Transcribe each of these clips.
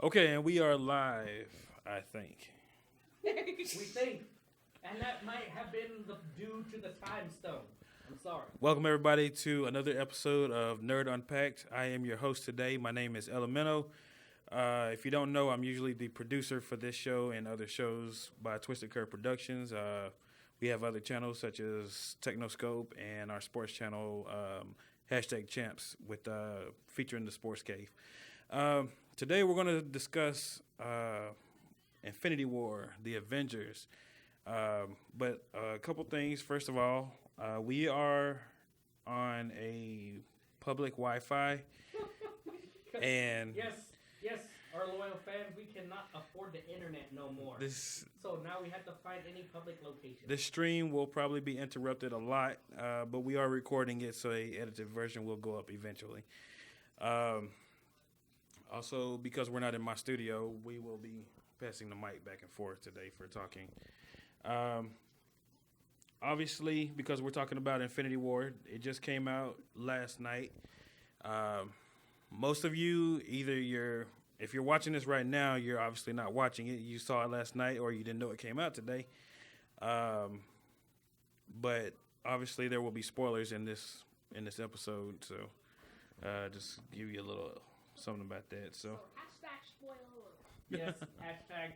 Okay, and we are live, I think. We think. And that might have been due to the time stone. I'm sorry. Welcome, everybody, to another episode of Nerd Unpacked. I am your host today. My name is Elemento. If you don't know, I'm usually the producer for this show and other shows by TwistedCurve Productions. We have other channels such as Technoscope and our sports channel, #Champs, with featuring the Sports Cave. Today we're going to discuss Infinity War, the Avengers. But a couple things. First of all, we are on a public Wi-Fi, and Yes, our loyal fans, we cannot afford the internet no more. So now we have to find any public location. This stream will probably be interrupted a lot, but we are recording it, so a edited version will go up eventually. Also, because we're not in my studio, we will be passing the mic back and forth today for talking. Obviously, because we're talking about Infinity War, it just came out last night. Most of you, if you're watching this right now, you're obviously not watching it. You saw it last night, or you didn't know it came out today. But obviously, there will be spoilers in this episode, so just give you a little something about that. So hashtag spoiler. Yes, hashtag.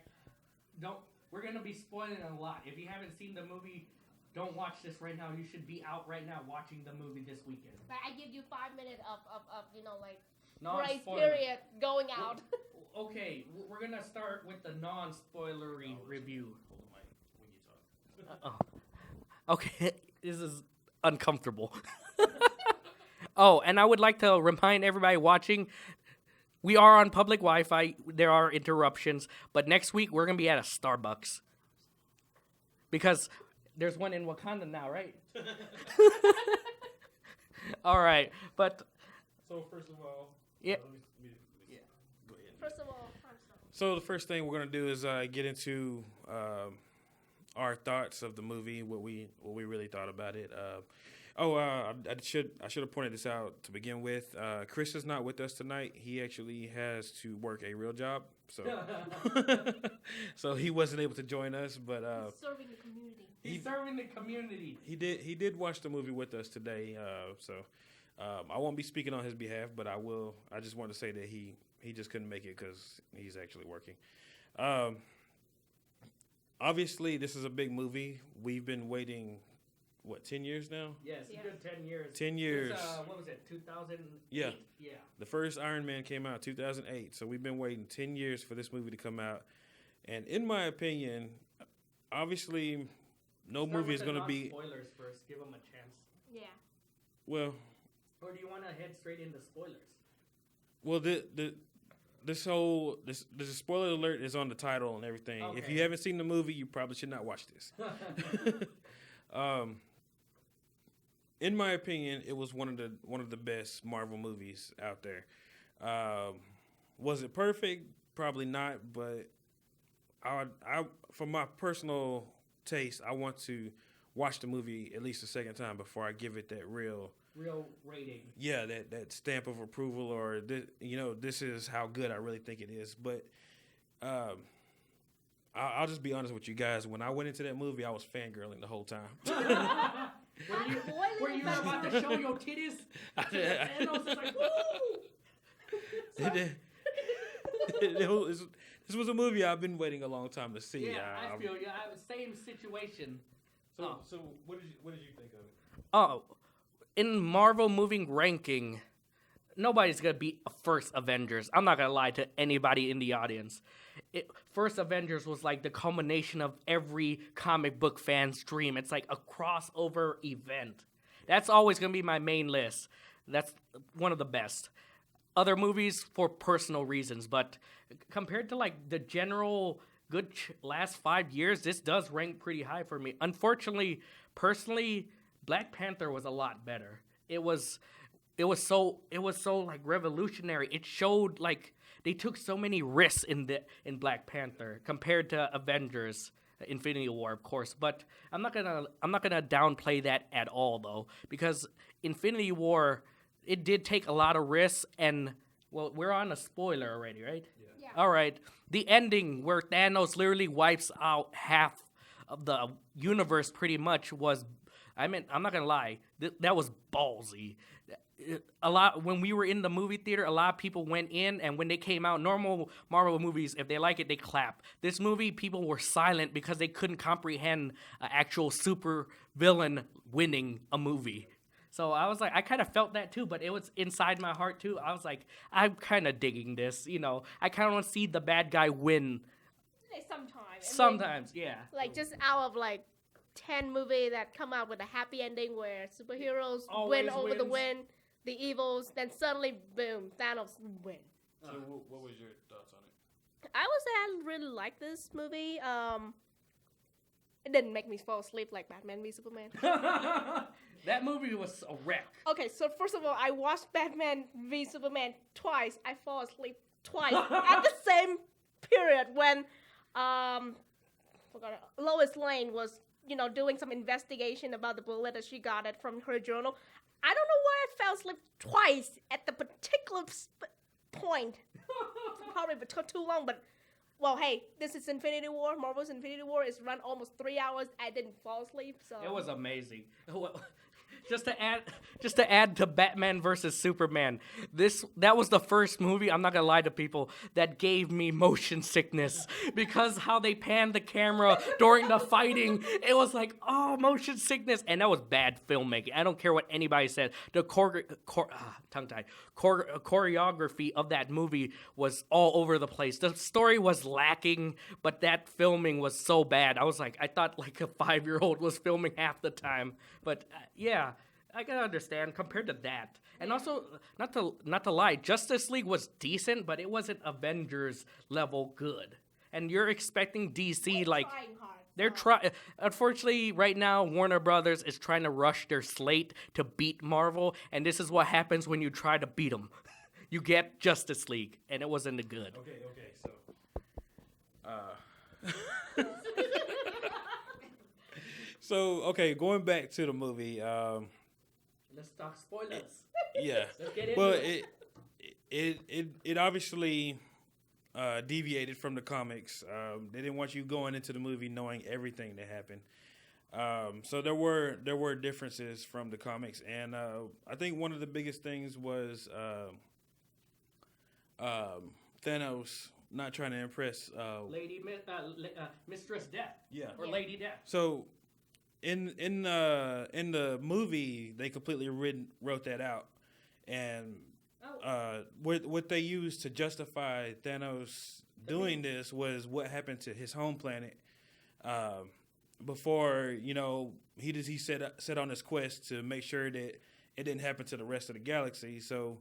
We're gonna be spoiling a lot. If you haven't seen the movie, don't watch this right now. You should be out right now watching the movie this weekend. But I give you 5 minutes of grace Non-spoiler. period going out. Okay, we're gonna start with the non-spoilery review. hold the mic when you talk. Okay, this is uncomfortable. Oh, and I would like to remind everybody watching, we are on public Wi-Fi. There are interruptions, but next week we're gonna be at a Starbucks because there's one in Wakanda now, right? All right, but So first of all, yeah. Go ahead. First of all, I'm sorry. So the first thing we're gonna do is get into our thoughts of the movie, what we really thought about it. I should have pointed this out to begin with. Chris is not with us tonight. He actually has to work a real job, so so he wasn't able to join us. But Serving the community. He's serving the community. he did watch the movie with us today. So I won't be speaking on his behalf, but I will. I just wanted to say that he just couldn't make it because he's actually working. Obviously, this is a big movie. We've been waiting, 10 years now? Yes, a good 10 years. 10 years. Since, what was it, 2008? Yeah. Yeah. The first Iron Man came out in 2008, so we've been waiting 10 years for this movie to come out. And in my opinion, obviously, no movie is going to be... Spoilers first, give them a chance. Yeah. Well... Or do you want to head straight into spoilers? Well, this spoiler alert is on the title and everything. Okay. If you haven't seen the movie, you probably should not watch this. In my opinion, it was one of the best Marvel movies out there. Was it perfect? Probably not. But I for my personal taste, I want to watch the movie at least a second time before I give it that real rating. Yeah, that stamp of approval, or this is how good I really think it is. But I'll just be honest with you guys. When I went into that movie, I was fangirling the whole time. Were you about to show your titties? Thanos is like, woo! This was a movie I've been waiting a long time to see. Yeah, I feel you. I have the same situation. So what did you think of it? Oh, in Marvel movie ranking, nobody's gonna beat first Avengers. I'm not gonna lie to anybody in the audience. First Avengers was like the culmination of every comic book fan's dream. It's like a crossover event. That's always gonna be my main list. That's one of the best. Other movies for personal reasons, but compared to like the general good last 5 years, this does rank pretty high for me. Unfortunately, personally, Black Panther was a lot better. It was so like revolutionary. It showed like they took so many risks in Black Panther compared to Avengers Infinity War, of course. But I'm not gonna downplay that at all though, because Infinity War, it did take a lot of risks, and Well, we're on a spoiler already, right? Yeah. All right. The ending where Thanos literally wipes out half of the universe pretty much was, I'm not going to lie, that was ballsy. A lot when we were in the movie theater, a lot of people went in, and when they came out, normal Marvel movies, if they like it, they clap. This movie, people were silent because they couldn't comprehend an actual super villain winning a movie. So I was like, I kind of felt that too, but it was inside my heart too. I was like, I'm kind of digging this, I kind of want to see the bad guy win. Like sometimes. Sometimes, yeah. Like just out of like 10 movies that come out with a happy ending where superheroes Always win over the wins. win, the evils, then suddenly boom, Thanos win. So what was your thoughts on it? I would say I really like this movie. It didn't make me fall asleep like Batman v Superman. That movie was a wreck. Okay, so first of all, I watched Batman v Superman twice. I fall asleep twice at the same period when Lois Lane was, doing some investigation about the bullet that she got it from her journal. I don't know why I fell asleep twice at the particular point. Probably took too long, but well, hey, this is Infinity War. Marvel's Infinity War is run almost 3 hours. I didn't fall asleep, so It was amazing. Just to add to Batman versus Superman, that was the first movie, I'm not gonna lie to people, that gave me motion sickness because how they panned the camera during the fighting, it was like, oh, motion sickness, and that was bad filmmaking. I don't care what anybody said. The choreography of that movie was all over the place. The story was lacking, but that filming was so bad. I thought like a 5-year-old was filming half the time. But yeah, I can understand compared to that. And also, not to lie, Justice League was decent, but it wasn't Avengers level good. And you're expecting DC like trying hard. they're trying. Unfortunately, right now Warner Brothers is trying to rush their slate to beat Marvel, and this is what happens when you try to beat them. You get Justice League, and it wasn't good. Okay, so going back to the movie, Let's talk spoilers. yeah. Let's get into Well, it. it obviously deviated from the comics. They didn't want you going into the movie knowing everything that happened. So there were differences from the comics, and I think one of the biggest things was Thanos not trying to impress Mistress Death. Yeah. Or Lady Death. So in the movie they completely wrote that out, and what they used to justify Thanos doing this was what happened to his home planet before he set on his quest to make sure that it didn't happen to the rest of the galaxy. So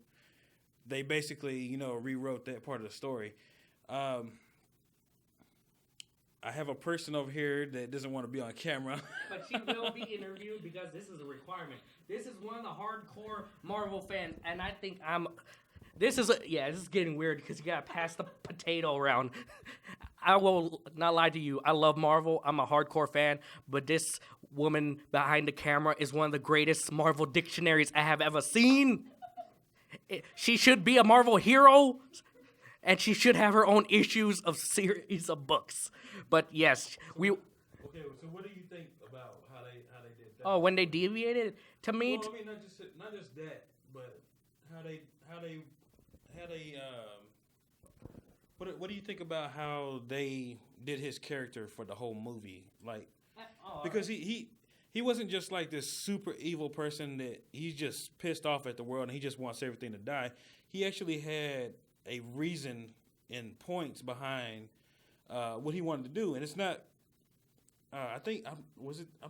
they basically rewrote that part of the story. I have a person over here that doesn't want to be on camera. But she will be interviewed because this is a requirement. This is one of the hardcore Marvel fans, and I think this is getting weird because you gotta pass the potato around. I will not lie to you. I love Marvel. I'm a hardcore fan, but this woman behind the camera is one of the greatest Marvel dictionaries I have ever seen. She should be a Marvel hero, and she should have her own issues of series of books. But yes, we. Okay, so what do you think about how they did that? Oh, when they deviated, to me. Well, I mean, not just that, but how they what do you think about how they did his character for the whole movie? Like, because he wasn't just like this super evil person that he's just pissed off at the world and he just wants everything to die. He actually had a reason and points behind what he wanted to do, and it's not. I'm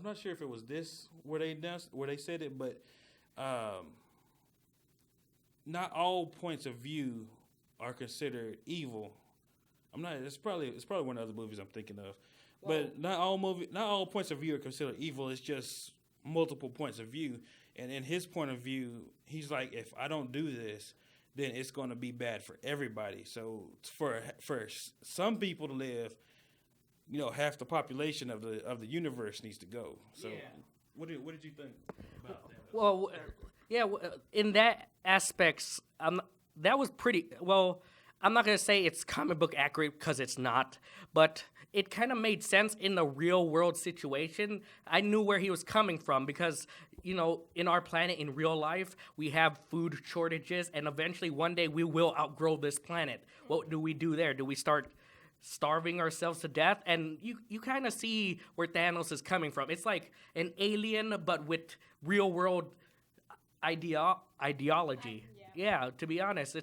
not sure if it was this where they said it, but not all points of view are considered evil. It's probably one of the other movies I'm thinking of, but not all points of view are considered evil. It's just multiple points of view, and in his point of view, he's like, if I don't do this, then it's going to be bad for everybody. So for some people to live, half the population of the universe needs to go. So what did you think about that? Well, in that aspects, that was pretty well. I'm not gonna say it's comic book accurate because it's not, but it kind of made sense in the real world situation. I knew where he was coming from because in our planet, in real life, we have food shortages, and eventually one day we will outgrow this planet. What do we do there? Do we start starving ourselves to death? And you kind of see where Thanos is coming from. It's like an alien, but with real world ideology. Yeah, to be honest,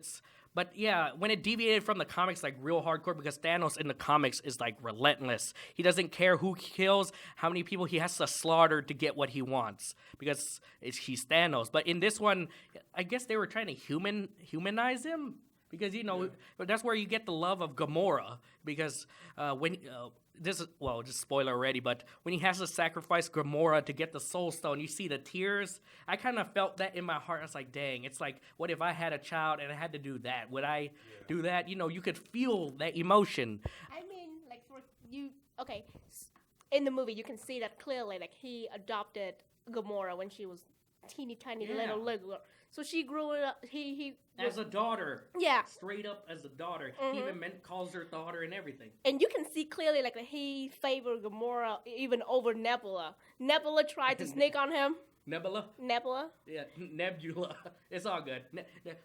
but yeah, when it deviated from the comics, like real hardcore, because Thanos in the comics is like relentless. He doesn't care who kills, how many people he has to slaughter to get what he wants, because he's Thanos. But in this one, I guess they were trying to humanize him, because but that's where you get the love of Gamora, because this is, well, just spoiler already, but when he has to sacrifice Gamora to get the Soulstone, you see the tears. I kind of felt that in my heart. I was like, dang, it's like, what if I had a child and I had to do that? Would I do that? You could feel that emotion. I mean, like, for you, okay, in the movie, you can see that clearly, like, he adopted Gamora when she was teeny tiny little girl. So she grew up, he as a daughter. Yeah. Straight up as a daughter. He even calls her daughter and everything. And you can see clearly, like, that he favored Gamora even over Nebula. Nebula tried to sneak on him. Nebula? Yeah, Nebula. It's all good.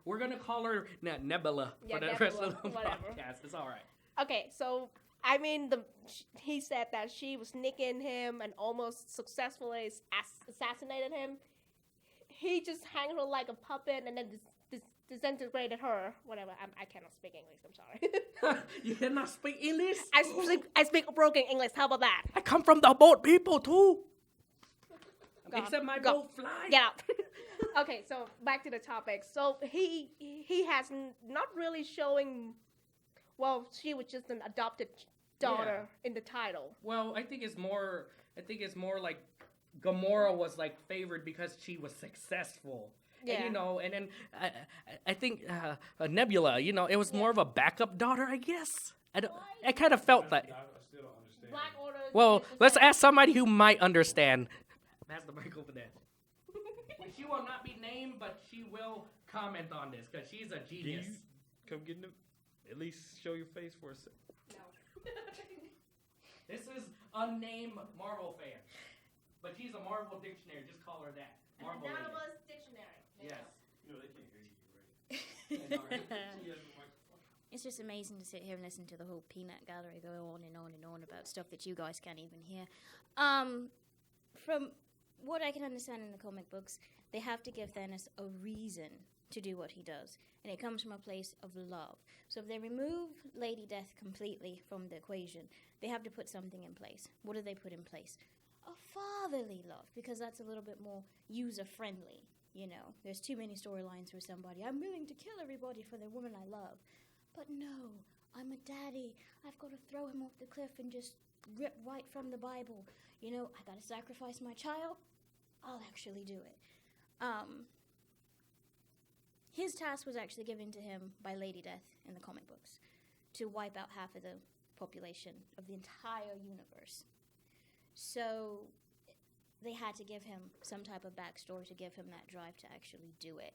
We're going to call her Nebula for the rest of the podcast. It's all right. Okay, so, I mean, he said that she was sneaking him and almost successfully assassinated him. He just hung her like a puppet and then disintegrated her. Whatever. I cannot speak English. I'm sorry. You cannot speak English? I speak broken English. How about that? I come from the boat people too. Except my boat fly. Get out. Okay, so back to the topic. So he has not really showing. Well, she was just an adopted daughter in the title. Well, I think it's more like Gamora was like favored because she was successful. Yeah. And, and then I think Nebula, it was more of a backup daughter, I guess. I kind of felt that. I still don't understand. Black Order. Well, let's ask somebody who might understand. Pass the mic over there. She will not be named, but she will comment on this because she's a genius. Can you come get them? At least show your face for a second. No. This is unnamed Marvel fan. But she's a Marvel dictionary. Just call her that. Marvel Anonymous dictionary. Yes. No, they can't hear you. Right? It's just amazing to sit here and listen to the whole peanut gallery go on and on and on about stuff that you guys can't even hear. From what I can understand in the comic books, they have to give Thanos a reason to do what he does. And it comes from a place of love. So if they remove Lady Death completely from the equation, they have to put something in place. What do they put in place? A fatherly love, because that's a little bit more user-friendly, There's too many storylines for somebody. I'm willing to kill everybody for the woman I love. But no, I'm a daddy. I've got to throw him off the cliff and just rip right from the Bible. I got to sacrifice my child. I'll actually do it. His task was actually given to him by Lady Death in the comic books to wipe out half of the population of the entire universe. So they had to give him some type of backstory to give him that drive to actually do it.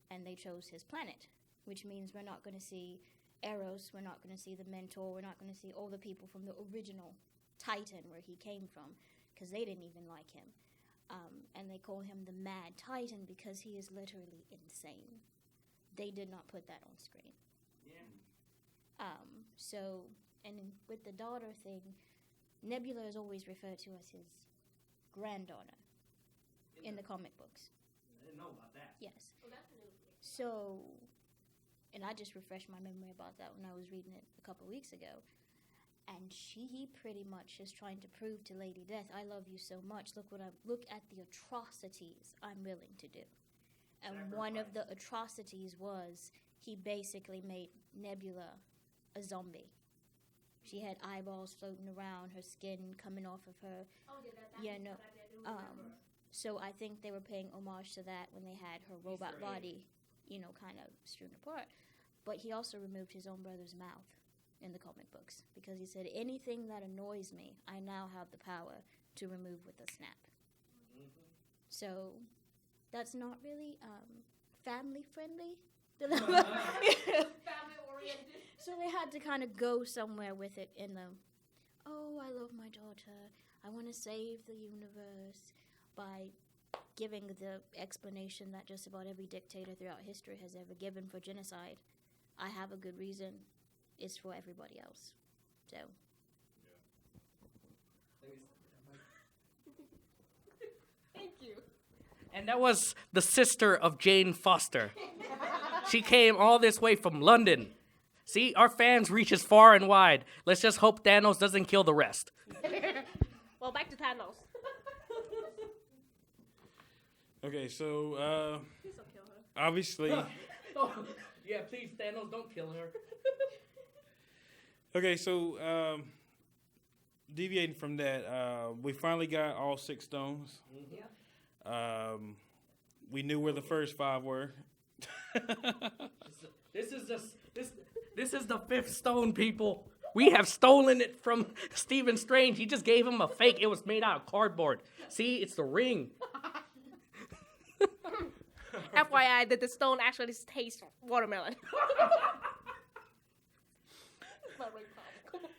And they chose his planet, which means we're not going to see Eros, we're not going to see the Mentor, we're not going to see all the people from the original Titan where he came from, because they didn't even like him. And they call him the Mad Titan because he is literally insane. They did not put that on screen. Yeah. So, and with the daughter thing, Nebula is always referred to as his granddaughter in the comic books. I didn't know about that. Yes. So, and I just refreshed my memory about that when I was reading it a couple weeks ago. And she pretty much is trying to prove to Lady Death, I love you so much. Look at the atrocities I'm willing to do. And one of the atrocities was he basically made Nebula a zombie. She had eyeballs floating around, her skin coming off of her. Oh, So I think they were paying homage to that when they had her robot body, kind of strewn apart. But he also removed his own brother's mouth in the comic books because he said, anything that annoys me, I now have the power to remove with a snap. Mm-hmm. So that's not really family friendly So they had to kind of go somewhere with it in the, oh, I love my daughter. I want to save the universe by giving the explanation that just about every dictator throughout history has ever given for genocide. I have a good reason. It's for everybody else. So. Thank you. And that was the sister of Jane Foster. She came all this way from London. See, our fans reach as far and wide. Let's just hope Thanos doesn't kill the rest. Well, back to Thanos. Okay, so Please don't kill her. obviously, Oh, yeah, please, Thanos, don't kill her. okay, so deviating from that, we finally got all 6 stones. Yeah. We knew where the first 5 were. This is the 5th stone, people. We have stolen it from Stephen Strange. He just gave him a fake. It was made out of cardboard. See, it's the ring. FYI, that the stone actually tastes watermelon. It's not really comical.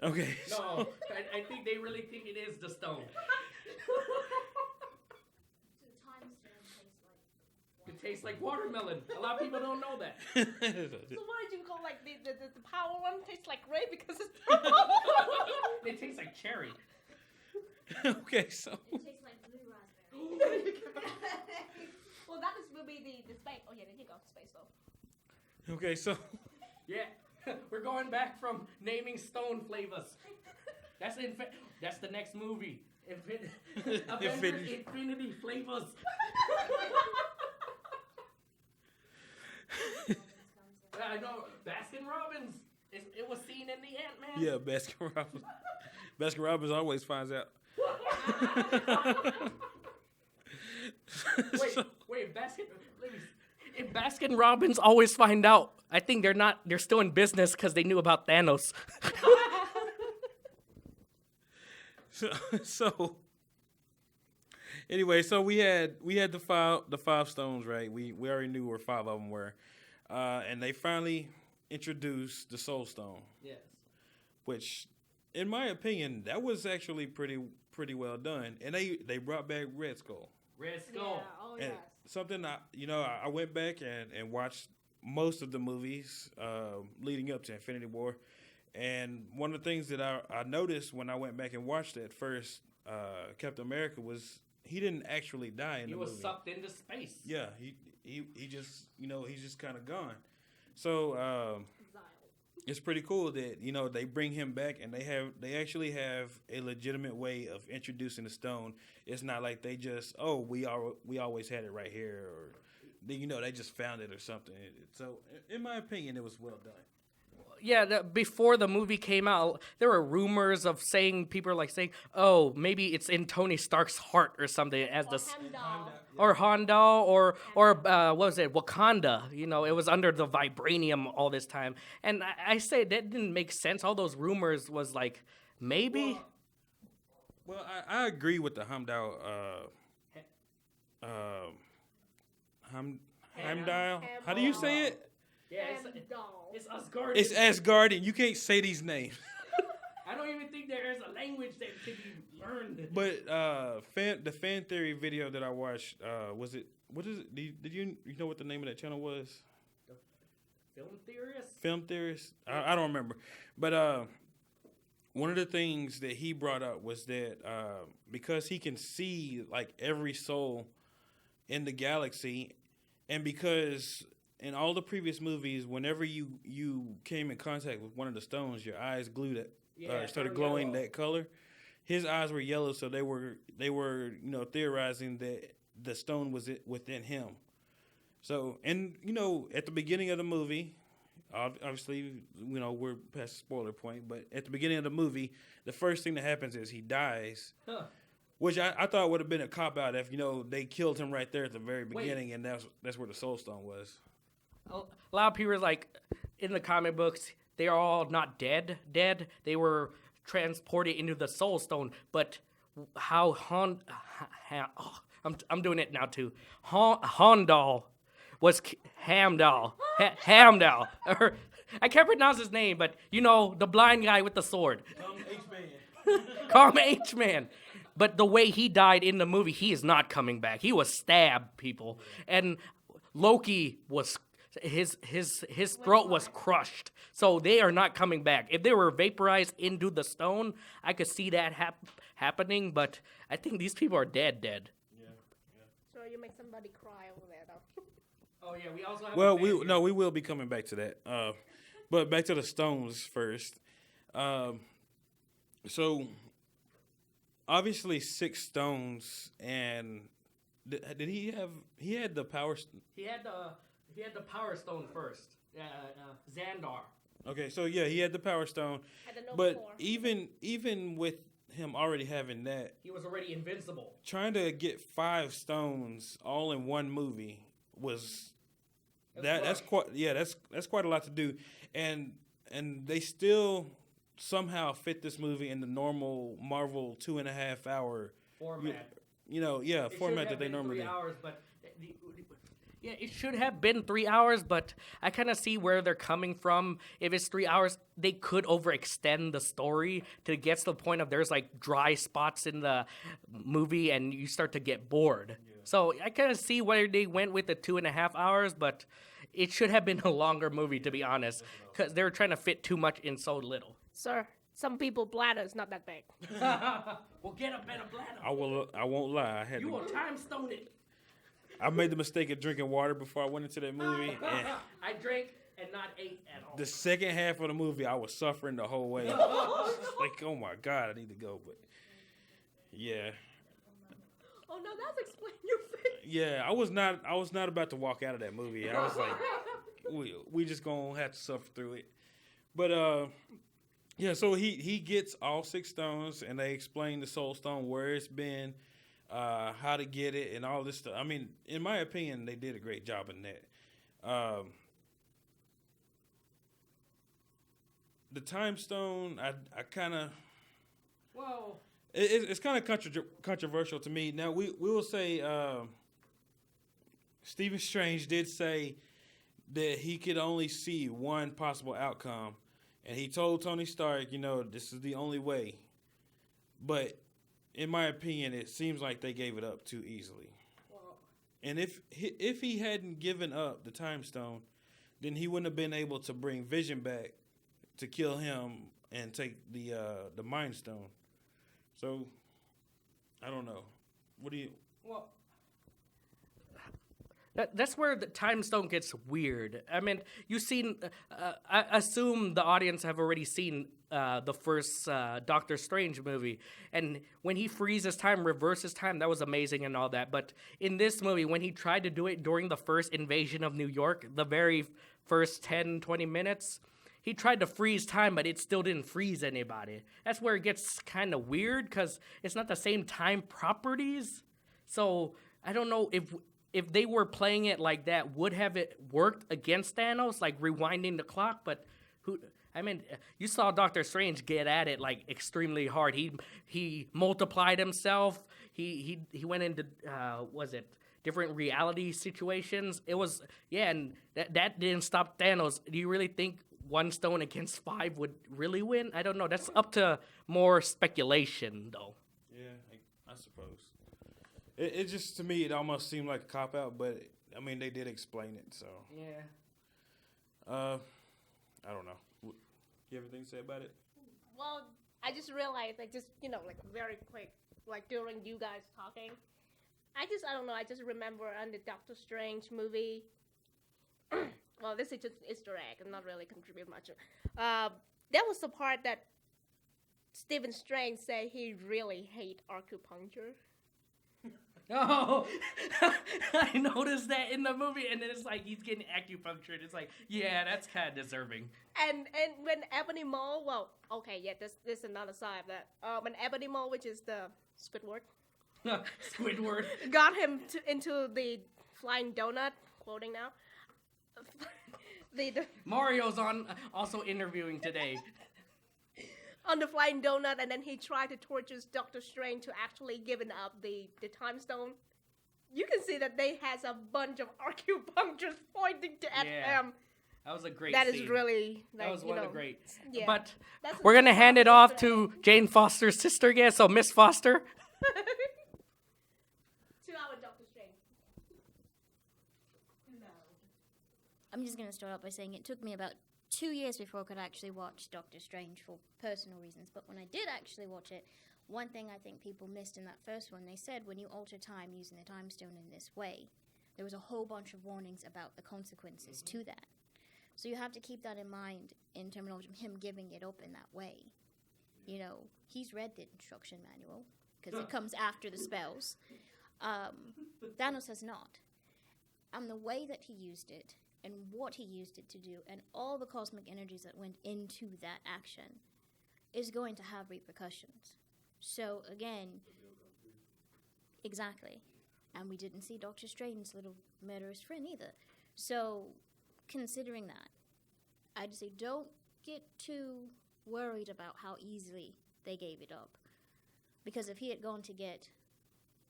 Okay, No, I think they really think it is the stone. It tastes like watermelon. A lot of people don't know that. So why did you call like the power one tastes like grape because it's It tastes like cherry. okay, so It tastes like blue raspberry. Well, that will be the space. Oh yeah, there you go, space though. okay, so Yeah, we're going back from naming stone flavors. That's the next movie. Avengers Infinity flavors. I know, Baskin Robbins. It was seen in the Ant-Man. yeah, Baskin Robbins. Baskin Robbins always finds out. Wait, if Baskin Robbins always find out, I think they're still in business because they knew about Thanos. So anyway, so we had the 5 stones, right? We already knew where 5 of them were, and they finally introduced the Soulstone, Yes. which, in my opinion, that was actually pretty well done. And they brought back Red Skull. Red Yeah. Skull. Oh And yes. something I went back and watched most of the movies leading up to Infinity War, and one of the things that I noticed when I went back and watched it first, Captain America, was he didn't actually die in He the was movie. sucked into space. Yeah, he just he's just kind of gone. So it's pretty cool that they bring him back, and they actually have a legitimate way of introducing the stone. It's not like they just we always had it right here, or they just found it or something. So in my opinion, it was well done. Yeah, before the movie came out, there were rumors of people like saying, "Oh, maybe it's in Tony Stark's heart or something," as Or the Heimdall. or Honda or what was it, Wakanda? It was under the vibranium all this time, and I say that didn't make sense. All those rumors was like maybe. Well, I agree with the Heimdall. Heimdall. How do you say it? Yeah, Heimdall. it's Asgardian. It's Asgardian. You can't say these names. I don't even think there is a language that can be learned. But the fan theory video that I watched, what is it? Did you know what the name of that channel was? Film theorists? Film theorist? I don't remember. But one of the things that he brought up was that because he can see like every soul in the galaxy, and because in all the previous movies, whenever you came in contact with one of the stones, your eyes glued it. Started glowing that color. His eyes were yellow, so they were theorizing that the stone was within him. So, and at the beginning of the movie, obviously we're past the spoiler point, but at the beginning of the movie, the first thing that happens is he dies, which I thought would have been a cop out if they killed him right there at the very beginning, and that's where the Soul Stone was. A lot of people are like, in the comic books, they are all not dead. They were transported into the Soul Stone. But how I'm doing it now too. Hondal was Hamdall. Hamdall. I can't pronounce his name, but you know, the blind guy with the sword. Calm H-Man. But the way he died in the movie, he is not coming back. He was stabbed, people. And Loki was his throat was crushed. So they are not coming back. If they were vaporized into the stone, I could see that happening, but I think these people are dead. So you make somebody cry over there, though. Oh yeah, we also have we will be coming back to that. But back to the stones first. So obviously 6 stones, and did he have? He had the power. He had the power stone first. Xandar. Okay, so yeah, he had the power stone, I don't know but before. even with him already having that, He was already invincible. trying to get 5 stones all in one movie was that's quite that's quite a lot to do, and they still somehow fit this movie in the normal Marvel 2.5 hour Format. format that they normally 3 do. hours, but yeah, it should have been 3 hours, but I kind of see where they're coming from. If it's 3 hours, they could overextend the story to get to the point of there's like dry spots in the movie and you start to get bored. Yeah. So I kind of see where they went with the 2.5 hours, but it should have been a longer movie, to be honest, because they were trying to fit too much in so little. Sir, some people bladder is not that big. Well, get a better bladder. I won't lie. You will time stone it. I made the mistake of drinking water before I went into that movie, and I drank and not ate at all. the second half of the movie, I was suffering the whole way. Like, oh my God, I need to go. But yeah, Oh no, that's explaining your face. yeah, I was not about to walk out of that movie. I was like, we just gonna have to suffer through it. But yeah, so he gets all 6 stones, and they explain the Soulstone, where it's been, how to get it, and all this stuff. I mean, in my opinion, they did a great job in that. The Time Stone, I kind of... Whoa. It's kind of controversial to me. Now, we will say Stephen Strange did say that he could only see one possible outcome. And he told Tony Stark, this is the only way. But in my opinion, it seems like they gave it up too easily. Well, And if he hadn't given up the Time Stone, then he wouldn't have been able to bring Vision back to kill him and take the Mind Stone. So, I don't know. What do you... well, that's where the Time Stone gets weird. I mean, you've seen... I assume the audience have already seen the first Doctor Strange movie. And when he freezes time, reverses time, that was amazing and all that. But in this movie, when he tried to do it during the first invasion of New York, the very first 10, 20 minutes... he tried to freeze time, but it still didn't freeze anybody. That's where it gets kind of weird, because it's not the same time properties. So I don't know if they were playing it like that, would have it worked against Thanos, like rewinding the clock? But you saw Doctor Strange get at it like extremely hard. He multiplied himself. He went into different reality situations. It was and that didn't stop Thanos. Do you really think one stone against 5 would really win? I don't know. That's up to more speculation, though. Yeah, I suppose. It just, to me, it almost seemed like a cop-out, but, I mean, they did explain it, so. Yeah. I don't know. You have anything to say about it? Well, I just realized, very quick, during you guys talking, I don't know, I just remember on the Doctor Strange movie, well, this is just Easter egg, and not really contribute much. That was the part that Stephen Strange said he really hate acupuncture. Oh, I noticed that in the movie, and then it's like he's getting acupunctured. It's like, yeah, that's kind of deserving. And when Ebony Maw, this is another side of that. When Ebony Maw, which is the Squidward, Squidward, got him into the flying donut, quoting now. Mario's also interviewing today. On the flying donut, and then he tried to torture Doctor Strange to actually giving up the Time Stone. you can see that they has a bunch of acupuncturists pointing at Yeah. him. That was a great That scene. is really like, That was one of the great. Yeah. But That's we're gonna the hand it thing off today. to Jane Foster's sister again. So Miss Foster. 2 hour Doctor Strange. No. I'm just going to start out by saying it took me about 2 years before I could actually watch Doctor Strange for personal reasons. But when I did actually watch it, one thing I think people missed in that first one, they said when you alter time using the time stone in this way, there was a whole bunch of warnings about the consequences to that. So you have to keep that in mind in terminology of him giving it up in that way. You know, he's read the instruction manual because it comes after the spells. Thanos has not. And the way that he used it and what he used it to do and all the cosmic energies that went into that action is going to have repercussions. So again, exactly. And we didn't see Doctor Strange's little murderous friend either. So considering that, I'd say don't get too worried about how easily they gave it up. Because if he had gone to get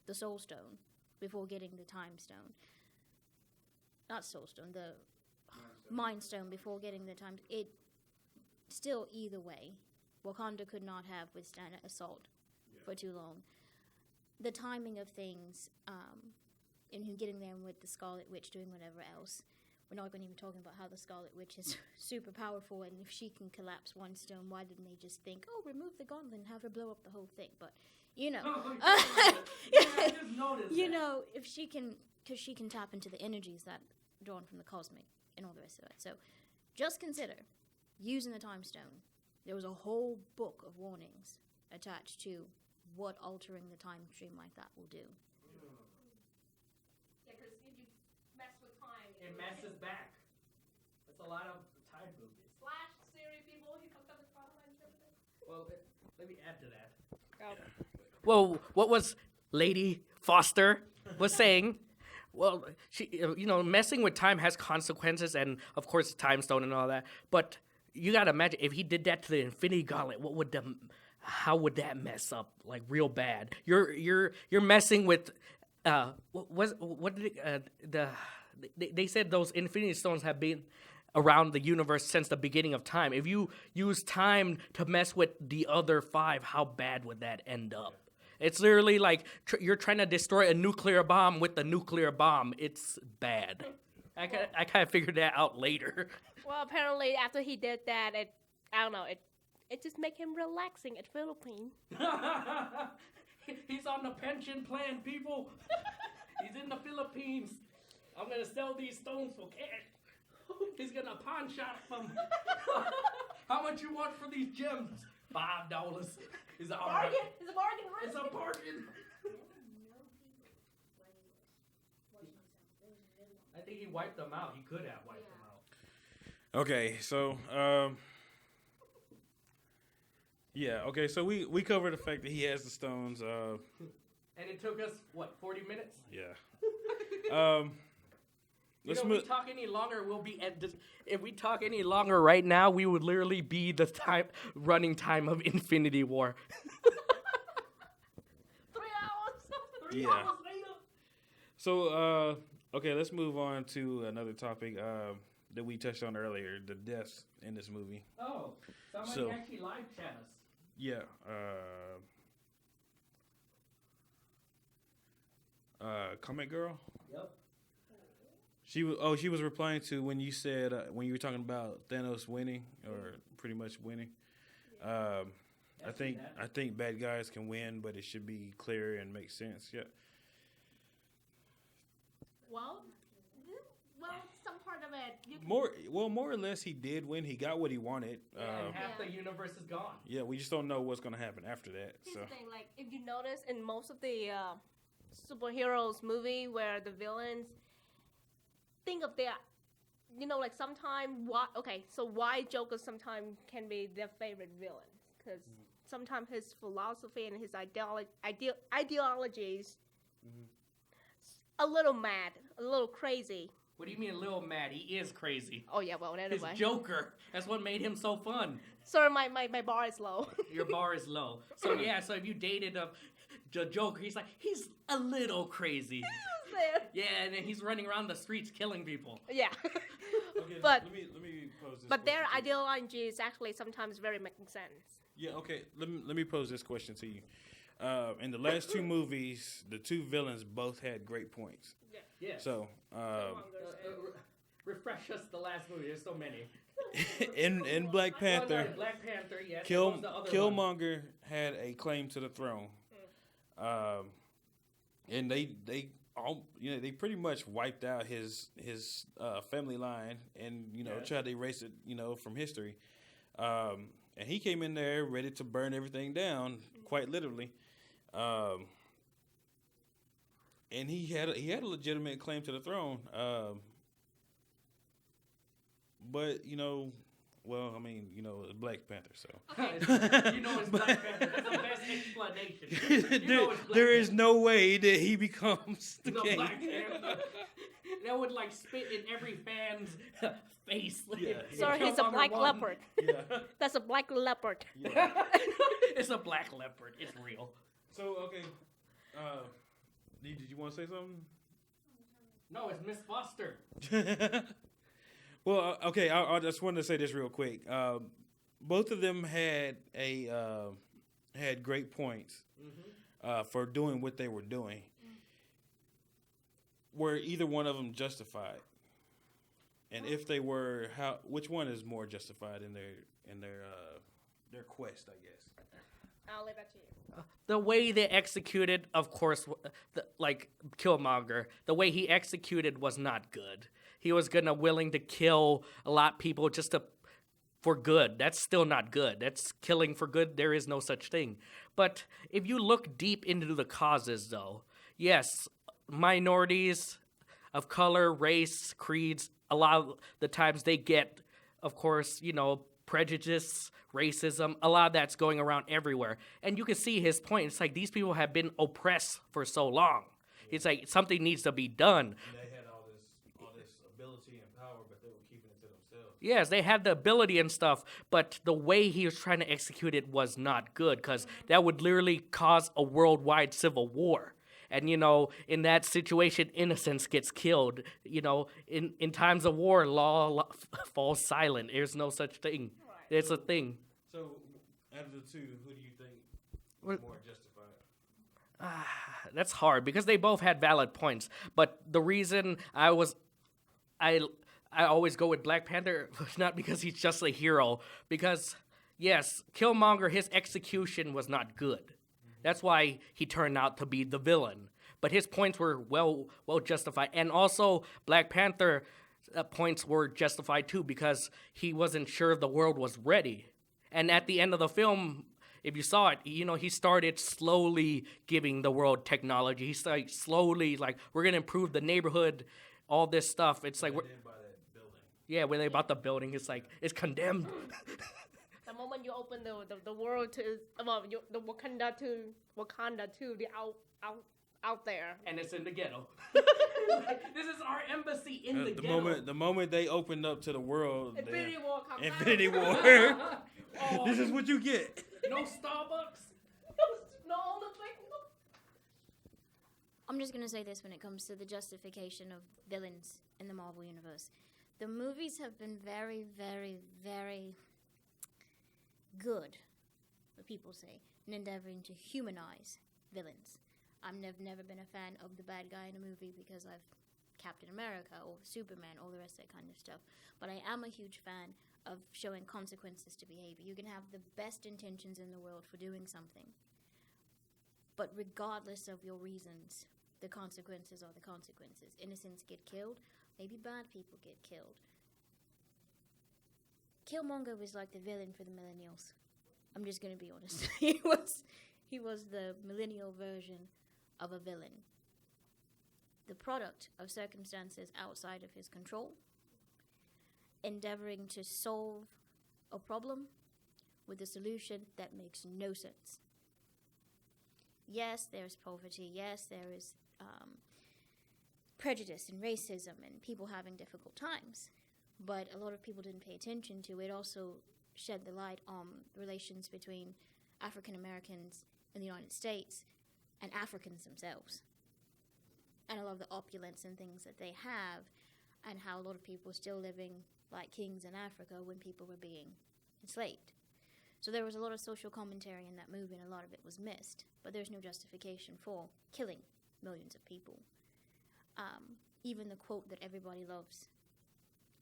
the Soulstone before getting the Time Stone, not Soulstone, the Mind Stone before getting the Time, it still either way, Wakanda could not have withstood an assault for too long. The timing of things, and him getting there with the Scarlet Witch doing whatever else. We're not going to even talking about how the Scarlet Witch is super powerful, and if she can collapse one stone, why didn't they just think, oh, remove the gauntlet and have her blow up the whole thing? But, you know. I just noticed You that. know, if she can, because she can tap into the energies that drawn from the cosmic and all the rest of it. So just consider using the time stone. There was a whole book of warnings attached to what altering the time stream like that will do. Yeah, because if you mess with time, It messes back. That's a lot of time movements. Flash, Siri, people, he comes up with problems and everything. Well, let me add to that. Well, what was Lady Foster was saying? Well, she, messing with time has consequences, and of course, time stone and all that. But you gotta imagine if he did that to the Infinity Gauntlet, how would that mess up like real bad? You're messing with they said those Infinity Stones have been around the universe since the beginning of time. If you use time to mess with the other 5, how bad would that end up? It's literally like you're trying to destroy a nuclear bomb with a nuclear bomb. It's bad. I kind of figured that out later. Well, apparently after he did that, I don't know, it just make him relaxing at Philippines. He's on the pension plan, people. He's in the Philippines. I'm gonna sell these stones for cash. He's gonna pawn shop them. How much you want for these gems? $5. Is all right. Bargain! It's a bargain, It's a bargain. I think he wiped them out. He could have wiped them out. Okay, so so we covered the fact that he has the stones. And it took us, 40 minutes? Yeah. Let's If we talk any longer, we'll be at this. If we talk any longer right now, we would literally be the running time of Infinity War. 3 hours! Yeah. Hours later. So okay, let's move on to another topic that we touched on earlier: the deaths in this movie. Oh, somebody So- actually live chat us. Yeah. Comic Girl. Yep. She was replying to when you said when you were talking about Thanos winning or pretty much winning. I think bad guys can win, but it should be clear and make sense. Yeah. Well, some part of it. You can, More or less, he did win. He got what he wanted. And half the universe is gone. Yeah, we just don't know what's gonna happen after that. here's So the thing, like, if you notice in most of the superheroes movie where the villains think of their, like sometimes why Joker sometimes can be their favorite villain because sometimes his philosophy and his ideologies a little mad, a little crazy. What do you mean a little mad? He is crazy. Oh yeah, well His anyway. Joker. That's what made him so fun. Sorry, my bar is low. Your bar is low. So yeah, so if you dated the Joker, he's a little crazy. there. Yeah, and then he's running around the streets killing people. Yeah. Okay, But- let me pose this. But their question to you. ideology is actually sometimes very making sense. Yeah, okay. Let me pose this question to you. In the last two movies, the two villains both had great points. Yeah. So, Refresh us the last movie. There's so many. in Black Panther, Black Panther, yes. What was the other one? Killmonger had a claim to the throne, and they pretty much wiped out his family line and tried to erase it from history. And he came in there ready to burn everything down, quite literally. And he had a legitimate claim to the throne. But it's Black Panther, so It's Black Panther. That's the best explanation. there is no way that he becomes the king. Black Panther. That would spit in every fan's face. Yeah. Sorry, he's a Killmonger black won. leopard. Yeah. That's a black leopard. It's a black leopard. It's real. So okay, did you want to say something? No, it's Miss Foster. Well, okay. I just wanted to say this real quick. Both of them had great points for doing what they were doing. Were either one of them justified? And if they were, which one is more justified in their quest? I guess. I'll leave that to you. The way they executed, of course, Killmonger, the way he executed was not good. He was willing to kill a lot of people just for good. That's still not good. That's killing for good. There is no such thing. But if you look deep into the causes, though, yes, minorities of color, race, creeds, a lot of the times they get, of course, prejudice, racism, a lot of that's going around everywhere. And you can see his point. It's like these people have been oppressed for so long. It's like something needs to be done. They had all this ability and power, but they were keeping it to themselves. Yes, they had the ability and stuff, but the way he was trying to execute it was not good because that would literally cause a worldwide civil war. And, in that situation, innocence gets killed. In times of war, law falls silent. There's no such thing. It's a thing. So, out of the two, who do you think is more justified? That's hard because they both had valid points. But the reason I always go with Black Panther was not because he's just a hero. Because, yes, Killmonger, his execution was not good. That's why he turned out to be the villain. But his points were well justified. And also, Black Panther points were justified too because he wasn't sure the world was ready. And at the end of the film, if you saw it, he started slowly giving the world technology. He started slowly, we're going to improve the neighborhood, all this stuff. It's like, By that building. yeah, when they bought the building, it's it's condemned. The moment you open the world to the Wakanda to the out there. And it's in the ghetto. This is our embassy in the ghetto. The moment they opened up to the world, Infinity War comes out. Infinity War. Oh, This is what you get. no Starbucks. No, the thing. I'm just gonna say this when it comes to the justification of villains in the Marvel Universe. The movies have been very, very, very good, what people say, in endeavoring to humanize villains. I've never been a fan of the bad guy in a movie because I've Captain America or Superman, all the rest of that kind of stuff. But I am a huge fan of showing consequences to behavior. You can have the best intentions in the world for doing something, but regardless of your reasons, the consequences are the consequences. Innocents get killed, maybe bad people get killed. Killmonger was like the villain for the millennials. I'm just gonna be honest. He was the millennial version of a villain. The product of circumstances outside of his control, endeavoring to solve a problem with a solution that makes no sense. Yes, there's poverty. Yes, there is prejudice and racism and people having difficult times. But a lot of people didn't pay attention to it. Also shed the light on relations between African Americans in the United States and Africans themselves. and a lot of the opulence and things that they have, and how a lot of people were still living like kings in Africa when people were being enslaved. So there was a lot of social commentary in that movie, and a lot of it was missed. But there's no justification for killing millions of people. Even the quote that everybody loves,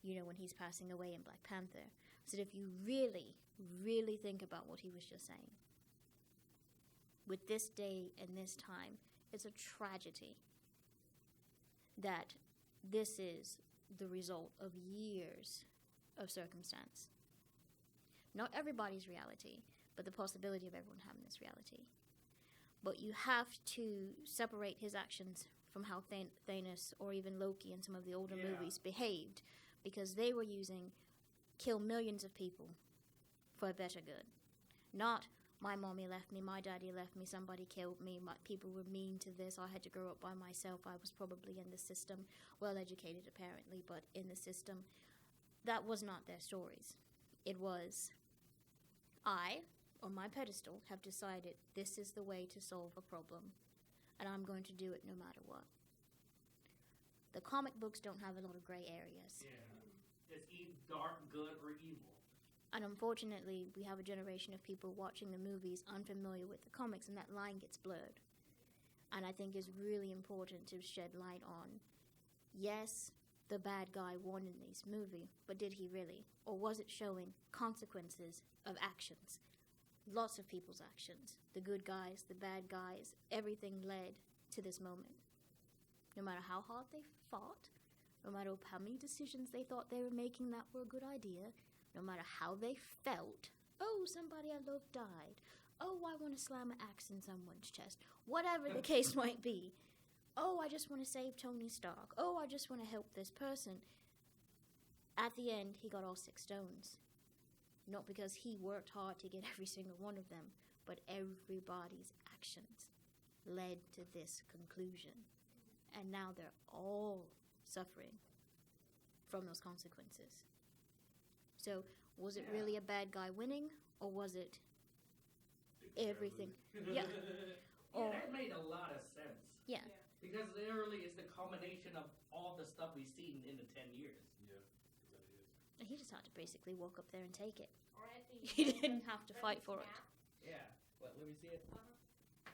when he's passing away in Black Panther, said if you really, really think about what he was just saying, with this day and this time, it's a tragedy that this is the result of years of circumstance. Not everybody's reality, but the possibility of everyone having this reality. But you have to separate his actions from how Thanos or even Loki and some of the older movies behaved, because they were using kill millions of people for a better good. Not my mommy left me, my daddy left me, somebody killed me, people were mean to this, I had to grow up by myself, I was probably in the system, well educated apparently, but in the system. That was not their stories. It was, I, on my pedestal, have decided this is the way to solve a problem, and I'm going to do it no matter what. The comic books don't have a lot of gray areas. Yeah. It's dark, good, or evil. And unfortunately, we have a generation of people watching the movies unfamiliar with the comics, and that line gets blurred. And I think it's really important to shed light on, yes, the bad guy won in this movie, but did he really? Or was it showing consequences of actions? Lots of people's actions. The good guys, the bad guys, everything led to this moment. No matter how hard they fought, no matter how many decisions they thought they were making that were a good idea, no matter how they felt, oh, somebody I love died, oh, I want to slam an axe in someone's chest, whatever the case might be, oh, I just want to save Tony Stark, oh, I just want to help this person. At the end, he got all 6 stones. Not because he worked hard to get every single one of them, but everybody's actions led to this conclusion. And now they're all suffering from those consequences. So, was it really a bad guy winning, or was it everything? Yeah. Yeah, that made a lot of sense. Yeah. Because literally it's the culmination of all the stuff we've seen in the 10 years. Yeah, that is. He just had to basically walk up there and take it. Or at the He didn't have to fight for it. Yeah. Let me see it.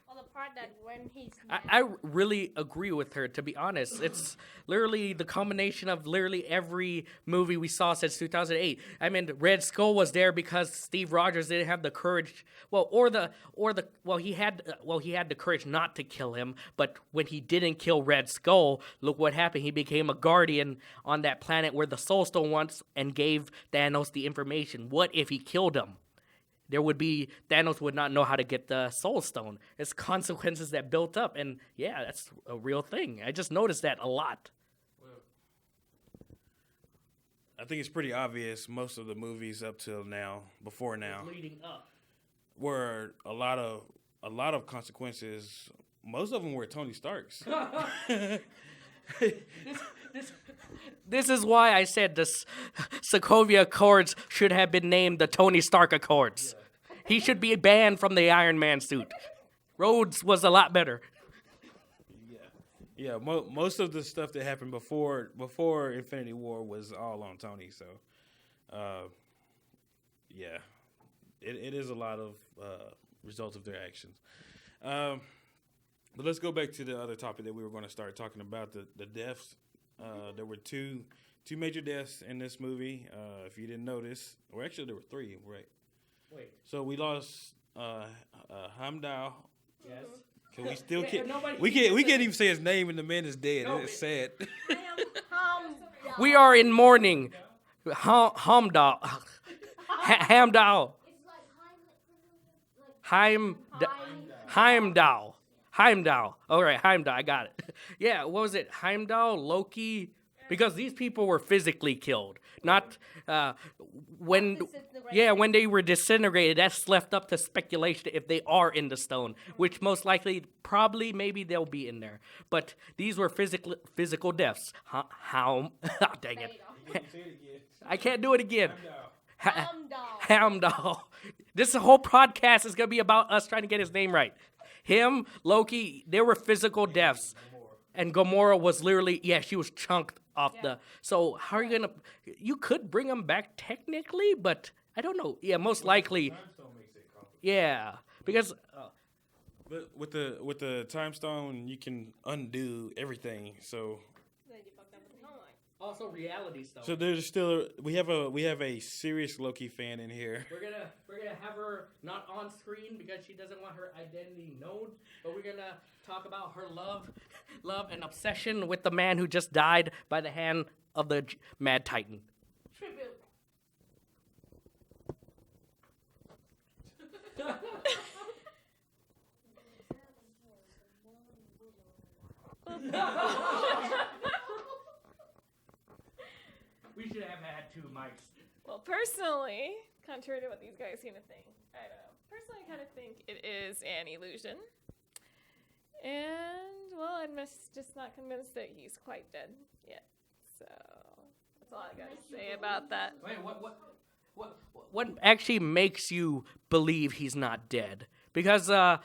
Or the part that when he's I really agree with her, to be honest. It's literally the combination of literally every movie we saw since 2008. I mean, Red Skull was there because Steve Rogers didn't have the courage. He had the courage not to kill him, but when he didn't kill Red Skull, look what happened. He became a guardian on that planet where the Soulstone was and gave Thanos the information. What if he killed him? Thanos would not know how to get the Soulstone. It's consequences that built up, and yeah, that's a real thing. I just noticed that a lot. I think it's pretty obvious most of the movies up till now, before now, Leading up. were a lot of consequences. Most of them were Tony Stark's. This is why I said the Sokovia Accords should have been named the Tony Stark Accords. Yeah. He should be banned from the Iron Man suit. Rhodes was a lot better. Yeah. Most of the stuff that happened before Infinity War was all on Tony. So, it is a lot of results of their actions. But let's go back to the other topic that we were going to start talking about, the deaths. There were two major deaths in this movie. If you didn't notice, or actually there were 3, right? Wait. So we lost Heimdall. Yes. Can we still we can't even say his name and the man is dead. No, It's sad. We are in mourning. Heimdall. Heimdall. Heimdall. All right, Heimdall. I got it. Yeah, what was it? Heimdall, Loki. Because these people were physically killed, not when they were disintegrated. That's left up to speculation if they are in the stone, which most likely, probably, maybe they'll be in there. But these were physical deaths. How? Oh, dang it! I can't do it again. Heimdall. This whole podcast is gonna be about us trying to get his name right. Him, Loki. They were physical deaths. And Gamora was literally, she was chunked off the. So how are you gonna? You could bring him back technically, but I don't know. Yeah, most likely. Time stone makes it complicated. Yeah, because But with the time stone, you can undo everything. So Then you fucked up with the timeline. also reality stuff. so there's still we have a serious Loki fan in here. We're gonna have her not on screen because she doesn't want her identity known. But we're gonna talk about her love and obsession with the man who just died by the hand of the Mad Titan. Tribute. We should have had 2 mics. Well, personally, contrary to what these guys seem to think, I don't know. Personally, I kind of think it is an illusion. And, well, I'm just not convinced that he's quite dead yet. So, that's all I gotta say about that. Wait, what actually makes you believe he's not dead? Because, I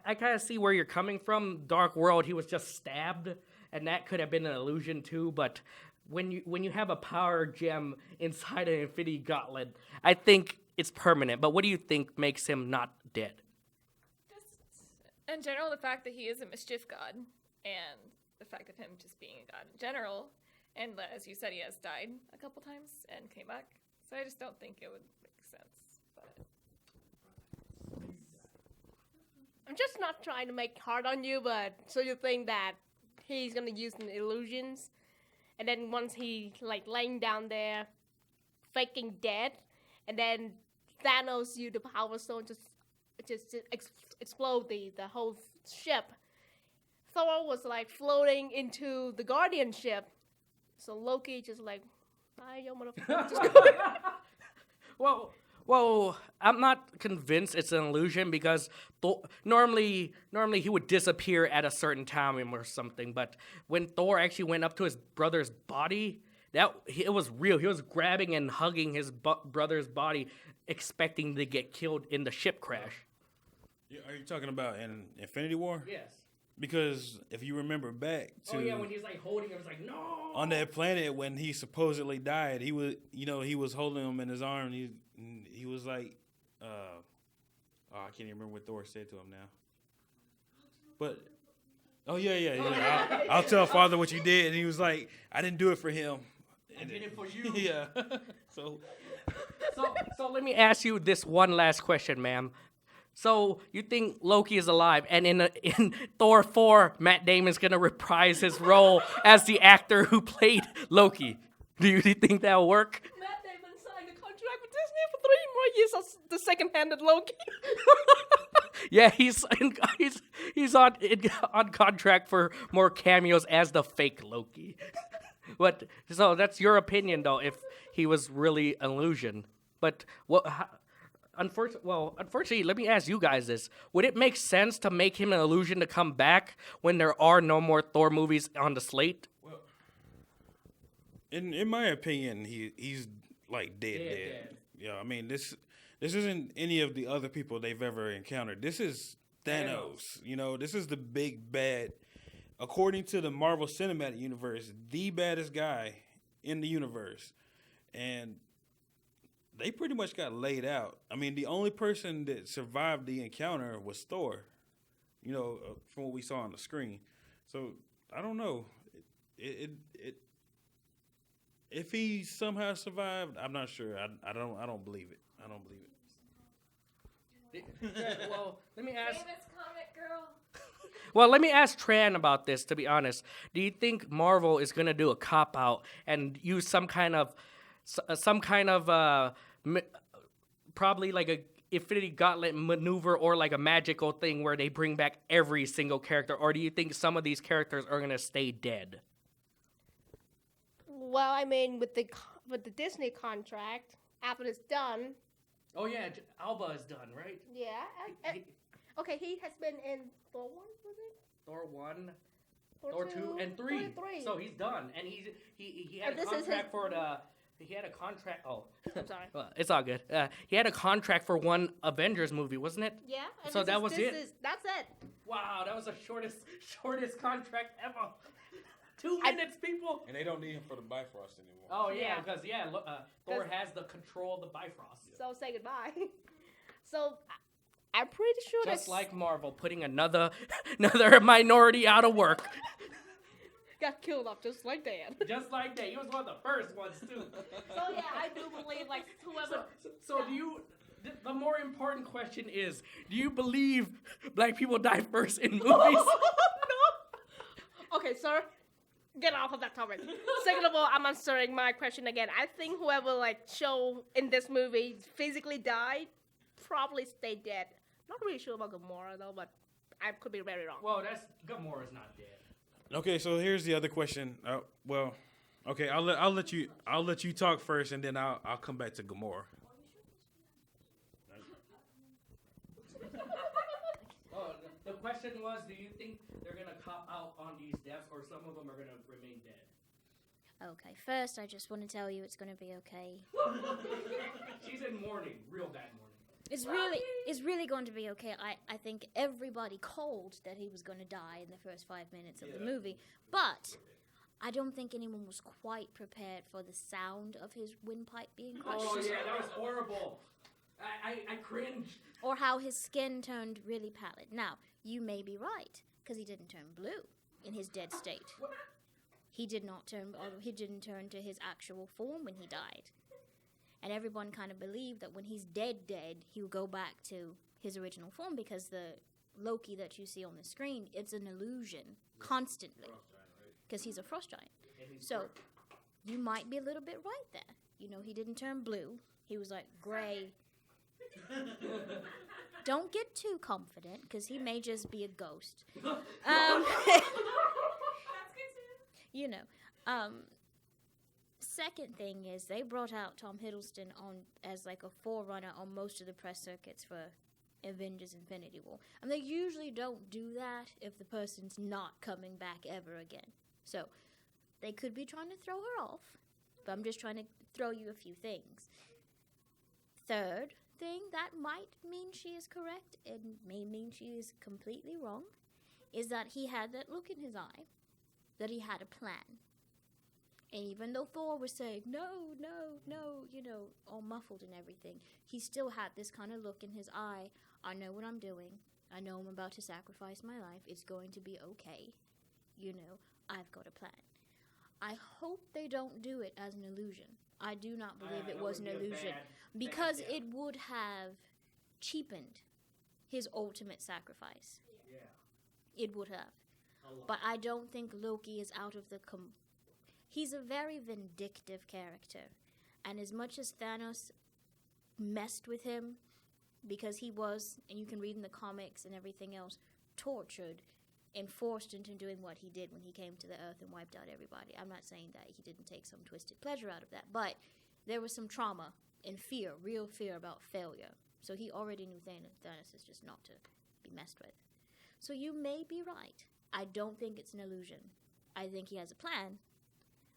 kind of see where you're coming from. Dark World, he was just stabbed, and that could have been an illusion too. But when you have a power gem inside an Infinity Gauntlet, I think it's permanent. But what do you think makes him not dead? Just, in general, the fact that he is a mischief god, and the fact of him just being a god in general, and as you said, he has died a couple times and came back. So I just don't think it would make sense. But I'm just not trying to make it hard on you, but so you think that he's gonna use the illusions, and then once he laying down there, faking dead, and then Thanos use the Power Stone just explode the whole ship. Thor was floating into the Guardian ship, so Loki just bye, yo motherfucker. Just go. Well, I'm not convinced it's an illusion because normally he would disappear at a certain time or something. But when Thor actually went up to his brother's body, it was real. He was grabbing and hugging his brother's body, expecting to get killed in the ship crash. Are you talking about in Infinity War? Yes. Because if you remember back to when he's holding him, it's no. on that planet when he supposedly died, he was holding him in his arm. He was like, I can't even remember what Thor said to him now. But I'll tell Father what you did, and he was like, I didn't do it for him. I did it for you. Yeah. So let me ask you this one last question, ma'am. So you think Loki is alive, and in Thor 4, Matt Damon's gonna reprise his role as the actor who played Loki? Do you think that'll work? Matt Damon signed a contract with Disney for 3 more years as the second-handed Loki. Yeah, he's on contract for more cameos as the fake Loki. But so that's your opinion, though, if he was really an illusion. But what? Unfortunately, let me ask you guys this: would it make sense to make him an illusion to come back when there are no more Thor movies on the slate? well, in my opinion, he's dead. Yeah, I mean this isn't any of the other people they've ever encountered. This is Thanos. This is the big bad. According to the Marvel Cinematic Universe, the baddest guy in the universe. And they pretty much got laid out. I mean, the only person that survived the encounter was Thor, from what we saw on the screen. So, I don't know. If he somehow survived, I'm not sure. I don't believe it. I don't believe it. Well, let me ask. famous comic girl. Well, let me ask Tran about this, to be honest. Do you think Marvel is going to do a cop-out and use some kind of probably like a Infinity Gauntlet maneuver or like a magical thing where they bring back every single character? Or do you think some of these characters are going to stay dead? Well, I mean, with the Disney contract, after it's done. Oh, yeah, Alba is done, right? Yeah. Okay, he has been in Thor 1, was it? Thor 1, Thor Thor 2, and 3. Thor 3. So he's done. And he had And a this is contract his- for the... He had a contract... Oh. I'm sorry. Well, it's all good. He had a contract for one Avengers movie, wasn't it? Yeah. And So that was it? That's it. Wow, that was the shortest contract ever. 2 minutes, people. And they don't need him for the Bifrost anymore. Oh yeah, Yeah. because Thor has the control of the Bifrost. So say goodbye. So I'm pretty sure Just that's like Marvel putting another minority out of work. got killed off just like that. Just like that. He was one of the first ones too. So yeah, I do believe like whoever. So do you? The more important question is: do you believe black people die first in movies? No. Okay, sir. Get off of that topic. Second of all, I'm answering my question again. I think whoever show in this movie physically died probably stayed dead. Not really sure about Gamora though, but I could be very wrong. Well, Gamora's not dead. Okay, so here's the other question. Okay, I'll let you talk first, and then I'll come back to Gamora. The question was, do you think they're gonna cop out on these deaths, or some of them are gonna remain dead? Okay, first I just want to tell you it's going to be okay. She's in mourning, real bad mourning. It's really going to be okay. I think everybody called that he was going to die in the first 5 minutes of the movie, but I don't think anyone was quite prepared for the sound of his windpipe being crushed. Oh yeah, that was horrible. I cringed. Or how his skin turned really pallid. Now, you may be right, because he didn't turn blue in his dead state. He didn't turn to his actual form when he died. And everyone kind of believed that when he's dead, he'll go back to his original form, because the Loki that you see on the screen, it's an illusion constantly, because he's a frost giant. So you might be a little bit right there. You know, he didn't turn blue. He was like gray. Don't get too confident, because he may just be a ghost. You know. Second thing is they brought out Tom Hiddleston on as like a forerunner on most of the press circuits for Avengers Infinity War. And they usually don't do that if the person's not coming back ever again. So they could be trying to throw her off, but I'm just trying to throw you a few things. Third thing that might mean she is correct and may mean she is completely wrong is that he had that look in his eye, that he had a plan. And even though Thor was saying, no, you know, all muffled and everything, he still had this kind of look in his eye. I know what I'm doing. I know I'm about to sacrifice my life. It's going to be okay. You know, I've got a plan. I hope they don't do it as an illusion. I do not believe it was an illusion, because it would have cheapened his ultimate sacrifice. Yeah. It would have. But I don't think Loki is out of the... He's a very vindictive character. And as much as Thanos messed with him, because he was, and you can read in the comics and everything else, tortured and forced into doing what he did when he came to the Earth and wiped out everybody. I'm not saying that he didn't take some twisted pleasure out of that, but there was some trauma and fear, real fear about failure. So he already knew Thanos is just not to be messed with. So you may be right. I don't think it's an illusion. I think he has a plan,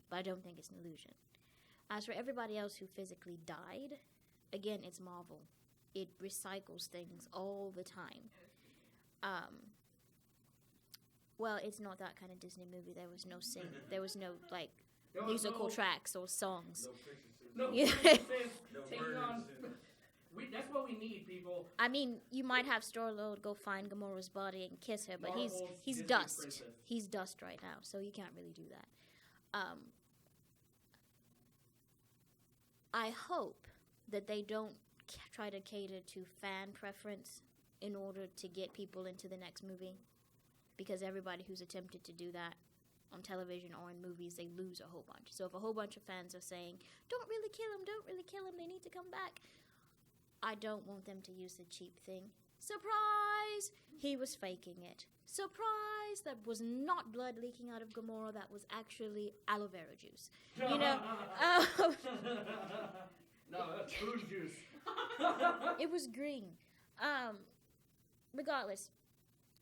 but I don't think it's an illusion. As for everybody else who physically died, again, it's Marvel. It recycles things all the time. Well, it's not that kind of Disney movie. There was no there was no musical tracks or songs. No, Yeah. That's what we need, people. I mean, you might have Star-Lord go find Gamora's body and kiss her, but he's Marvel's Disney dust. princess. He's dust right now, so you can't really do that. I hope that they don't try to cater to fan preference in order to get people into the next movie, because everybody who's attempted to do that on television or in movies, they lose a whole bunch. So if a whole bunch of fans are saying, don't really kill him, they need to come back, I don't want them to use the cheap thing. Surprise! He was faking it. Surprise! That was not blood leaking out of Gamora, that was actually aloe vera juice. You know? No, that's food juice. It was green. Regardless,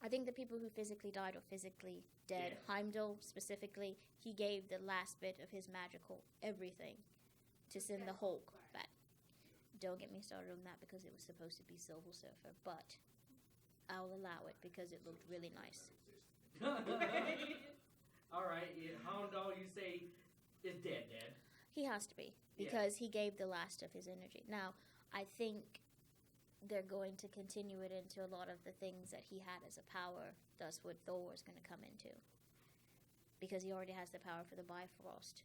I think the people who physically died or physically dead, Heimdall specifically, he gave the last bit of his magical everything to send the Hulk back. Don't get me started on that, because it was supposed to be Silver Surfer, but I'll allow it because it looked really nice. All right, Houndoll, you say is dead. He has to be because he gave the last of his energy. Now, I think they're going to continue it into a lot of the things that he had as a power. That's what Thor is going to come into. Because he already has the power for the Bifrost.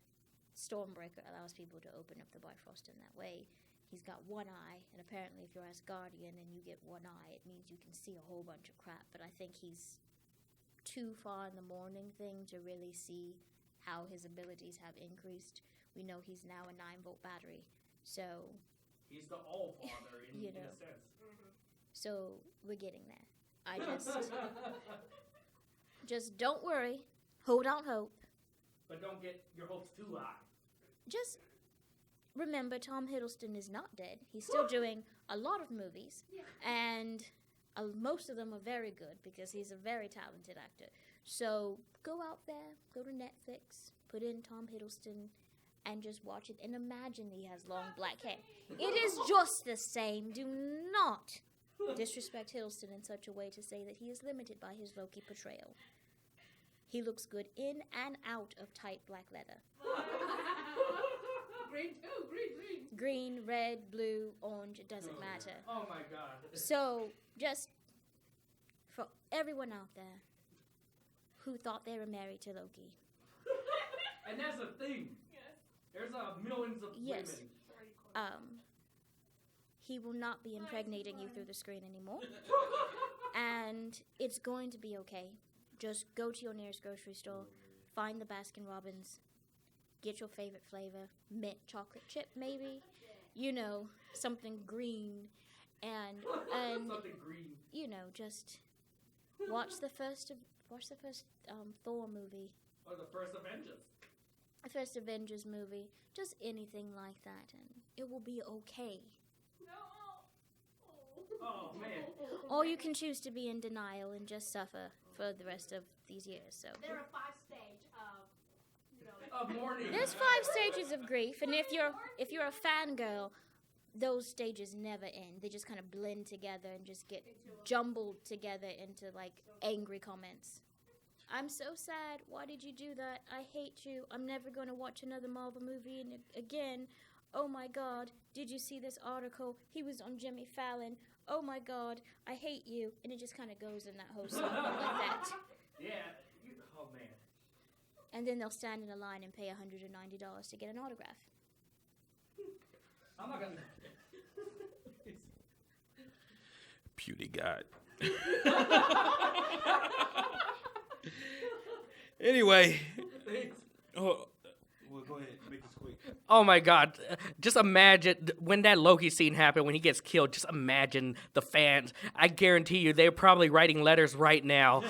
Stormbreaker allows people to open up the Bifrost in that way. He's got one eye, and apparently if you're Asgardian and you get one eye, it means you can see a whole bunch of crap. But I think he's too far in the morning thing to really see how his abilities have increased. We know he's now a 9-volt battery, so... He's the all-father in a sense. So we're getting there. I just don't worry. Hold out hope. But don't get your hopes too high. Just remember, Tom Hiddleston is not dead. He's still doing a lot of movies, and most of them are very good because he's a very talented actor. So go out there, go to Netflix, put in Tom Hiddleston, and just watch it, and imagine he has long black hair. It is just the same. Do not disrespect Hiddleston in such a way to say that he is limited by his Loki portrayal. He looks good in and out of tight black leather. Green too, green. Green, red, blue, orange, it doesn't matter. Oh my god. So, just for everyone out there who thought they were married to Loki. And that's a thing. Yes. There's millions of Yes. women. He will not be impregnating you through the screen anymore. And it's going to be okay. Just go to your nearest grocery store, find the Baskin Robbins, get your favorite flavor, mint chocolate chip maybe, something green, and Something green. just watch the first Thor movie. Or the first Avengers. The first Avengers movie, just anything like that, and it will be okay. Oh man. Or you can choose to be in denial and just suffer for the rest of these years. So There are 5 stages of, Of mourning. there's 5 stages of grief, and if you're a fangirl, those stages never end. They just kind of blend together and just get jumbled together into like angry comments. I'm so sad. Why did you do that? I hate you. I'm never going to watch another Marvel movie again. Oh my God. Did you see this article? He was on Jimmy Fallon. Oh my God. I hate you. And it just kind of goes in that whole segment like that. Yeah. Oh man. And then they'll stand in a line and pay $190 to get an autograph. I'm not gonna. Beauty God. Anyway. Oh, well, go ahead. Make this quick. Oh my God. Just imagine when that Loki scene happened, when he gets killed, just imagine the fans. I guarantee you they're probably writing letters right now.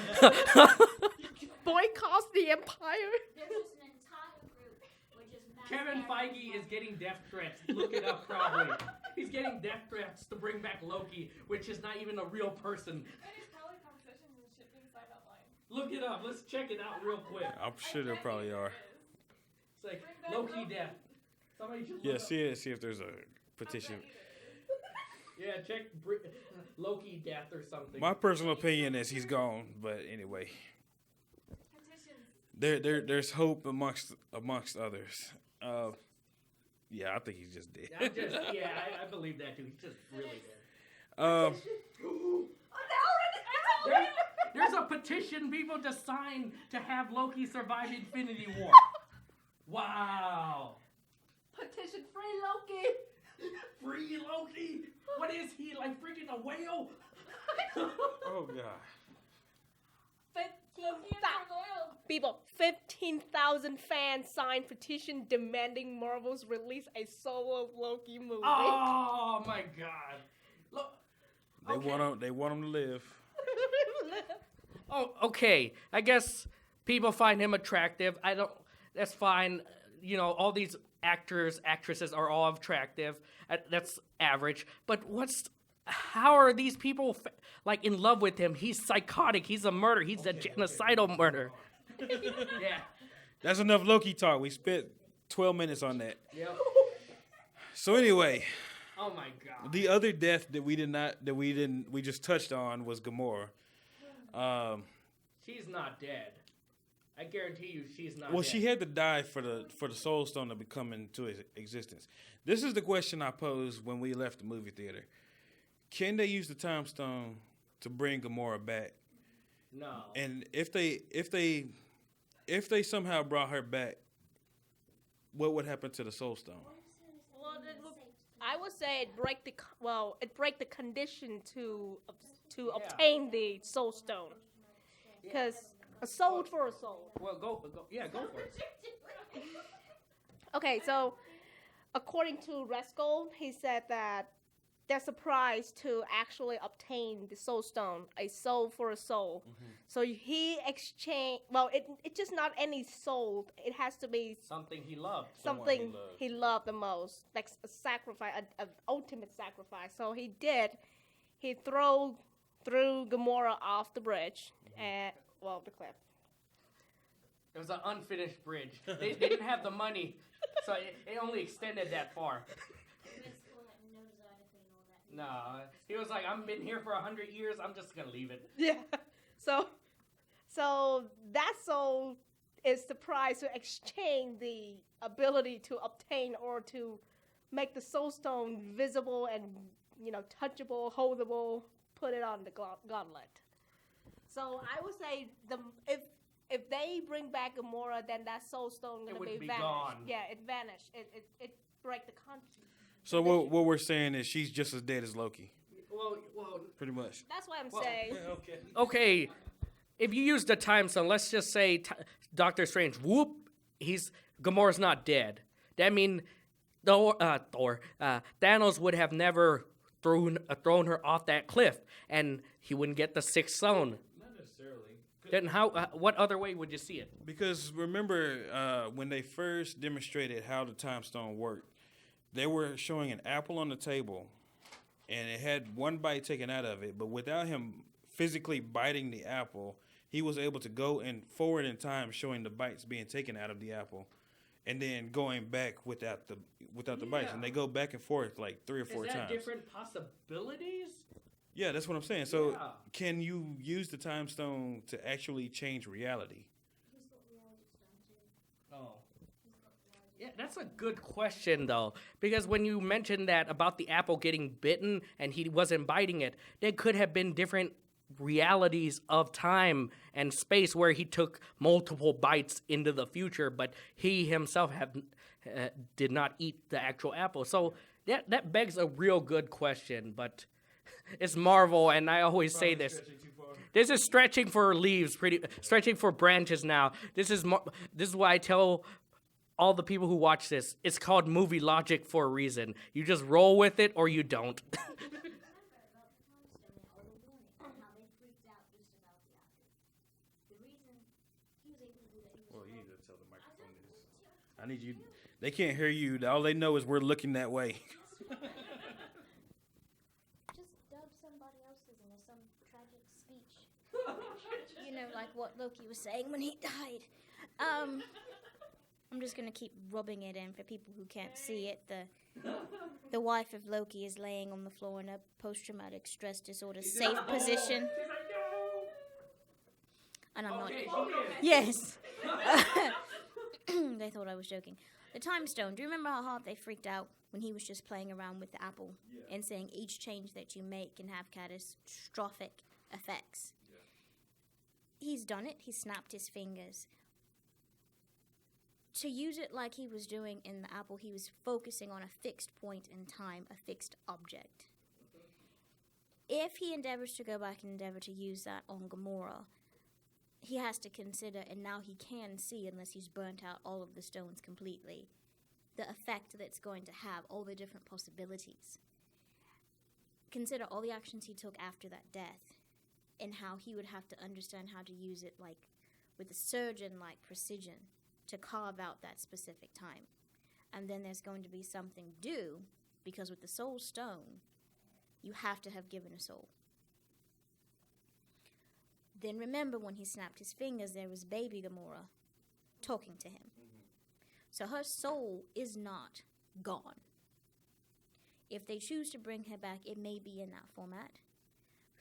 boycott the Empire. There's just an entire group which is Kevin Feige is getting death threats. Look it up probably. He's getting death threats to bring back Loki, which is not even a real person. And it's probably compositions and shit being signed online. Look it up. Let's check it out real quick. I'm sure there probably are. It's like Loki death. Somebody just Yeah, look up. see if there's a petition. Yeah, check Loki death or something. My personal opinion is he's gone, but anyway. There's hope amongst others. Yeah, I think he's just dead. I believe that too. He's just really dead. There's a petition people to sign to have Loki survive Infinity War. Wow. Petition free Loki. Free Loki? What is he, like freaking a whale? Oh God. 15,000 fans signed petition demanding Marvel's release a solo Loki movie. Oh my God. Look. They want him to live. Oh, okay. I guess people find him attractive. That's fine. All these actresses are all attractive. That's average. But how are these people in love with him? He's psychotic. He's a murderer. He's a genocidal murderer. Yeah. That's enough Loki talk. We spent 12 minutes on that. Yep. So anyway, Oh my god. The other death that we just touched on was Gamora. She's not dead. I guarantee you she's not Well, dead. she had to die for the Soulstone to become into existence. This is the question I posed when we left the movie theater. Can they use the Time Stone to bring Gamora back? No. And if they somehow brought her back, what would happen to the Soulstone? Well, I would say it break the condition to obtain the Soul Stone, because a soul for a soul. Well, go for it. Okay, so according to Resco, he said that they're surprised to actually obtain the Soul Stone, a soul for a soul. So he exchanged. Well, it's just not any soul. It has to be Something he loved. something he loved the most, like a sacrifice, an ultimate sacrifice. So he did. He threw Gamora off the bridge and the cliff. It was an unfinished bridge. They didn't have the money, so it only extended that far. No, he was like, I've been here for 100 years. I'm just gonna leave it. Yeah. So that soul is surprised to exchange the ability to obtain or to make the Soul Stone visible and touchable, holdable. Put it on the gauntlet. So I would say if they bring back Gamora, then that Soul Stone gonna would be vanished. gone. Yeah, it vanished. It break the concept. So what we're saying is she's just as dead as Loki, Well, pretty much. That's what I'm saying. Okay. okay. If you use the time stone, let's just say Doctor Strange. Whoop, Gamora's not dead. That means Thanos would have never thrown her off that cliff, and he wouldn't get the sixth stone. Not necessarily. Then what other way would you see it? Because remember when they first demonstrated how the Time Stone worked, they were showing an apple on the table, and it had one bite taken out of it. But without him physically biting the apple, he was able to go forward in time, showing the bites being taken out of the apple, and then going back without the bites. And they go back and forth like 3 or 4 Is that times. different possibilities? Yeah, that's what I'm saying. So Yeah. can you use the Time Stone to actually change reality? Oh. Yeah, that's a good question, though. Because when you mentioned that about the apple getting bitten and he wasn't biting it, there could have been different realities of time and space where he took multiple bites into the future, but he himself did not eat the actual apple. So that begs a real good question, but it's Marvel, and I always say this. This is stretching for leaves, stretching for branches now. This is why I tell all the people who watch this, it's called movie logic for a reason. You just roll with it or you don't. Well, you need to tell the microphone this. I need you. They can't hear you. All they know is we're looking that way. Just dub somebody else's in some tragic speech. Like what Loki was saying when he died. I'm just gonna keep rubbing it in for people who can't see it. The wife of Loki is laying on the floor in a post-traumatic stress disorder safe position. And I'm not. Yes. They thought I was joking. The Time Stone. Do you remember how hard they freaked out when he was just playing around with the apple and saying each change that you make can have catastrophic effects? He's done it. He snapped his fingers. To use it like he was doing in the apple, he was focusing on a fixed point in time, a fixed object. If he endeavors to go back and endeavor to use that on Gamora, he has to consider, and now he can see, unless he's burnt out all of the stones completely, the effect that it's going to have, all the different possibilities. Consider all the actions he took after that death, and how he would have to understand how to use it like with a surgeon-like precision to carve out that specific time. And then there's going to be something due, because with the Soul Stone, you have to have given a soul. Then remember, when he snapped his fingers, there was baby Gamora talking to him. So her soul is not gone. if they choose to bring her back, it may be in that format.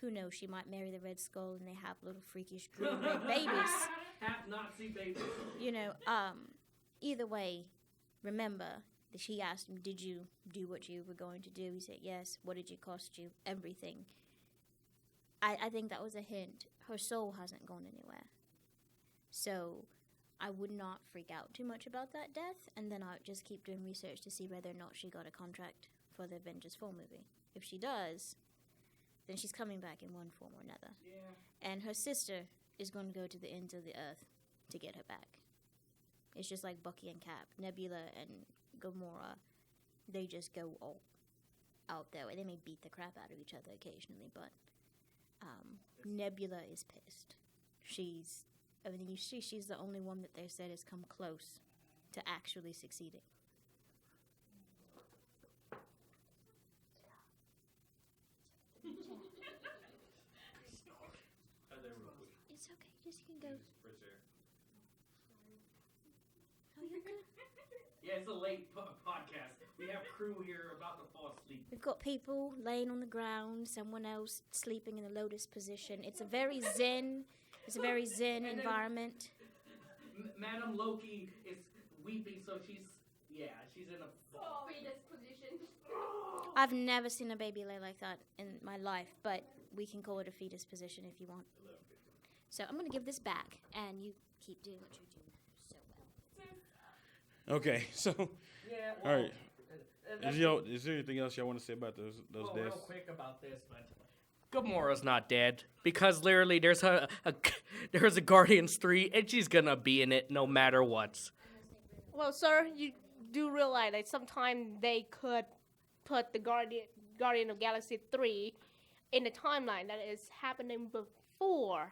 Who knows? She might marry the Red Skull and they have little freakish green red babies. Half Nazi babies. You know, either way, remember that she asked him, did you do what you were going to do? He said, yes. What did it cost you? Everything. I think that was a hint. Her soul hasn't gone anywhere. So I would not freak out too much about that death, and then I would just keep doing research to see whether or not she got a contract for the Avengers 4 movie. If she does, then she's coming back in one form or another. Yeah. And her sister is going to go to the ends of the earth to get her back. It's just like Bucky and Cap, Nebula and Gamora. They just go all out there. They may beat the crap out of each other occasionally, but Nebula is pissed. She's the only one that they said has come close to actually succeeding. It's okay, just you can go. Oh, you're good. Yeah, it's a late podcast. We have crew here about to fall asleep. We've got people laying on the ground, someone else sleeping in the lotus position. It's a very zen environment. Madam Loki is weeping, so she's in a Fetus position. I've never seen a baby lay like that in my life, but we can call it a fetus position if you want. So I'm going to give this back, and you keep doing what you do so well. Okay, so Yeah. all right. Is there anything else y'all want to say about those real deaths? quick about this, but Gamora's not dead because literally there's a Guardians 3 and she's gonna be in it no matter what. Well, sir, you do realize that sometime they could put the Guardian of Galaxy 3 in the timeline that is happening before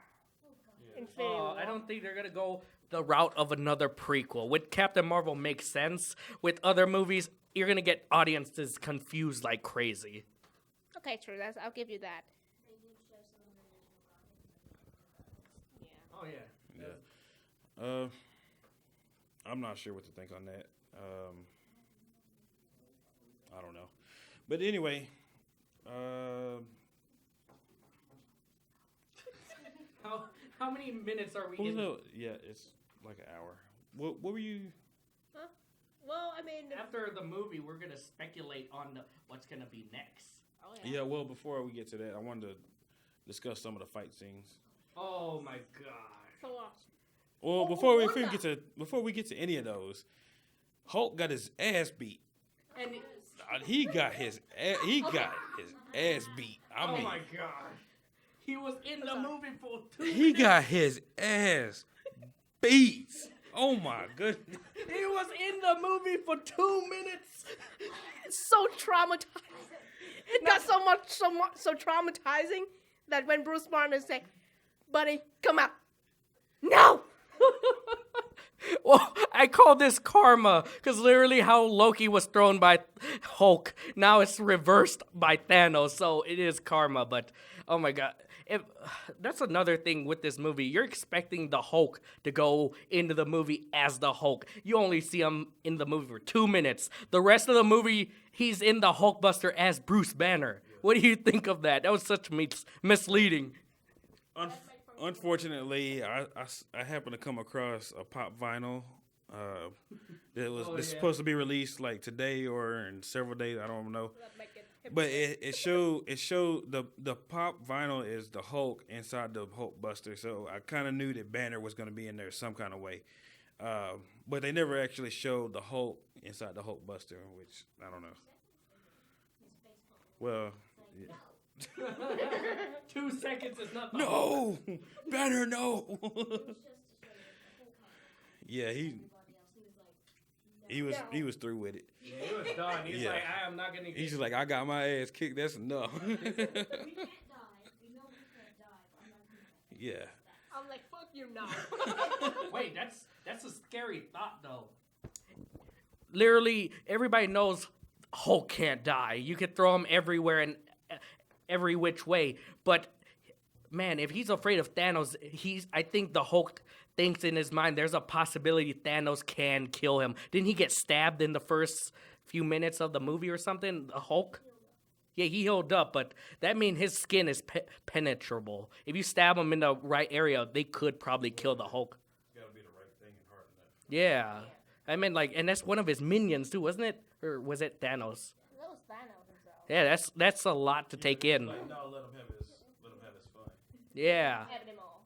Infinity War. I don't think they're gonna go the route of another prequel. With Captain Marvel makes sense. With other movies, you're gonna get audiences confused like crazy. Okay, true. I'll give you that. Oh yeah. Yeah. I'm not sure what to think on that. I don't know. But anyway, How many minutes are we in? yeah, it's like an hour. What were you? Huh? Well, I mean, After the movie, we're gonna speculate on what's gonna be next. oh, Yeah, well, before we get to that, I wanted to discuss some of the fight scenes. Oh my god. So, Well, before we get to any of those, Hulk got his ass beat. And He got his ass beat. I mean, my god. He was in the movie for 2 minutes. he got his ass beat. Oh my goodness. He was in the movie for 2 minutes. it's so traumatizing. It got so traumatizing that when Bruce Banner said, "Buddy, come out," no. Well, I call this karma because literally how Loki was thrown by Hulk, now it's reversed by Thanos, so it is karma. But oh my god, that's another thing with this movie. You're expecting the Hulk to go into the movie as the Hulk. You only see him in the movie for 2 minutes. The rest of the movie, he's in the Hulkbuster as Bruce Banner. What do you think of that? That was such misleading. Unfortunately, I happened to come across a pop vinyl. It's supposed to be released like today or in several days. I don't know. But it showed the pop vinyl is the Hulk inside the Hulkbuster. So I kind of knew that Banner was going to be in there some kind of way. But they never actually showed the Hulk inside the Hulkbuster, which I don't know. Well, yeah. 2 seconds is not. No, Banner, no. Yeah, he was through with it. Yeah, he was done. He's Yeah. like, I am not gonna. He's just like, I got my ass kicked. That's enough. We can't die. We know we can't die, but I'm not gonna. Yeah. I'm like, fuck you now. Wait, that's a scary thought though. Literally, everybody knows Hulk can't die. You could throw him everywhere and every which way, but man, if he's afraid of Thanos, I think the Hulk thinks in his mind there's a possibility Thanos can kill him. Didn't he get stabbed in the first few minutes of the movie or something? The Hulk? Yeah, he healed up, but that means his skin is penetrable. If you stab him in the right area, they could probably kill the Hulk. It's gotta be the right thing and hard enough. Yeah. I mean, like, and that's one of his minions, too, wasn't it? Or was it Thanos? That was Thanos himself. Yeah, that's a lot to take in. Like, no, let him have his fun. Yeah. Having him all.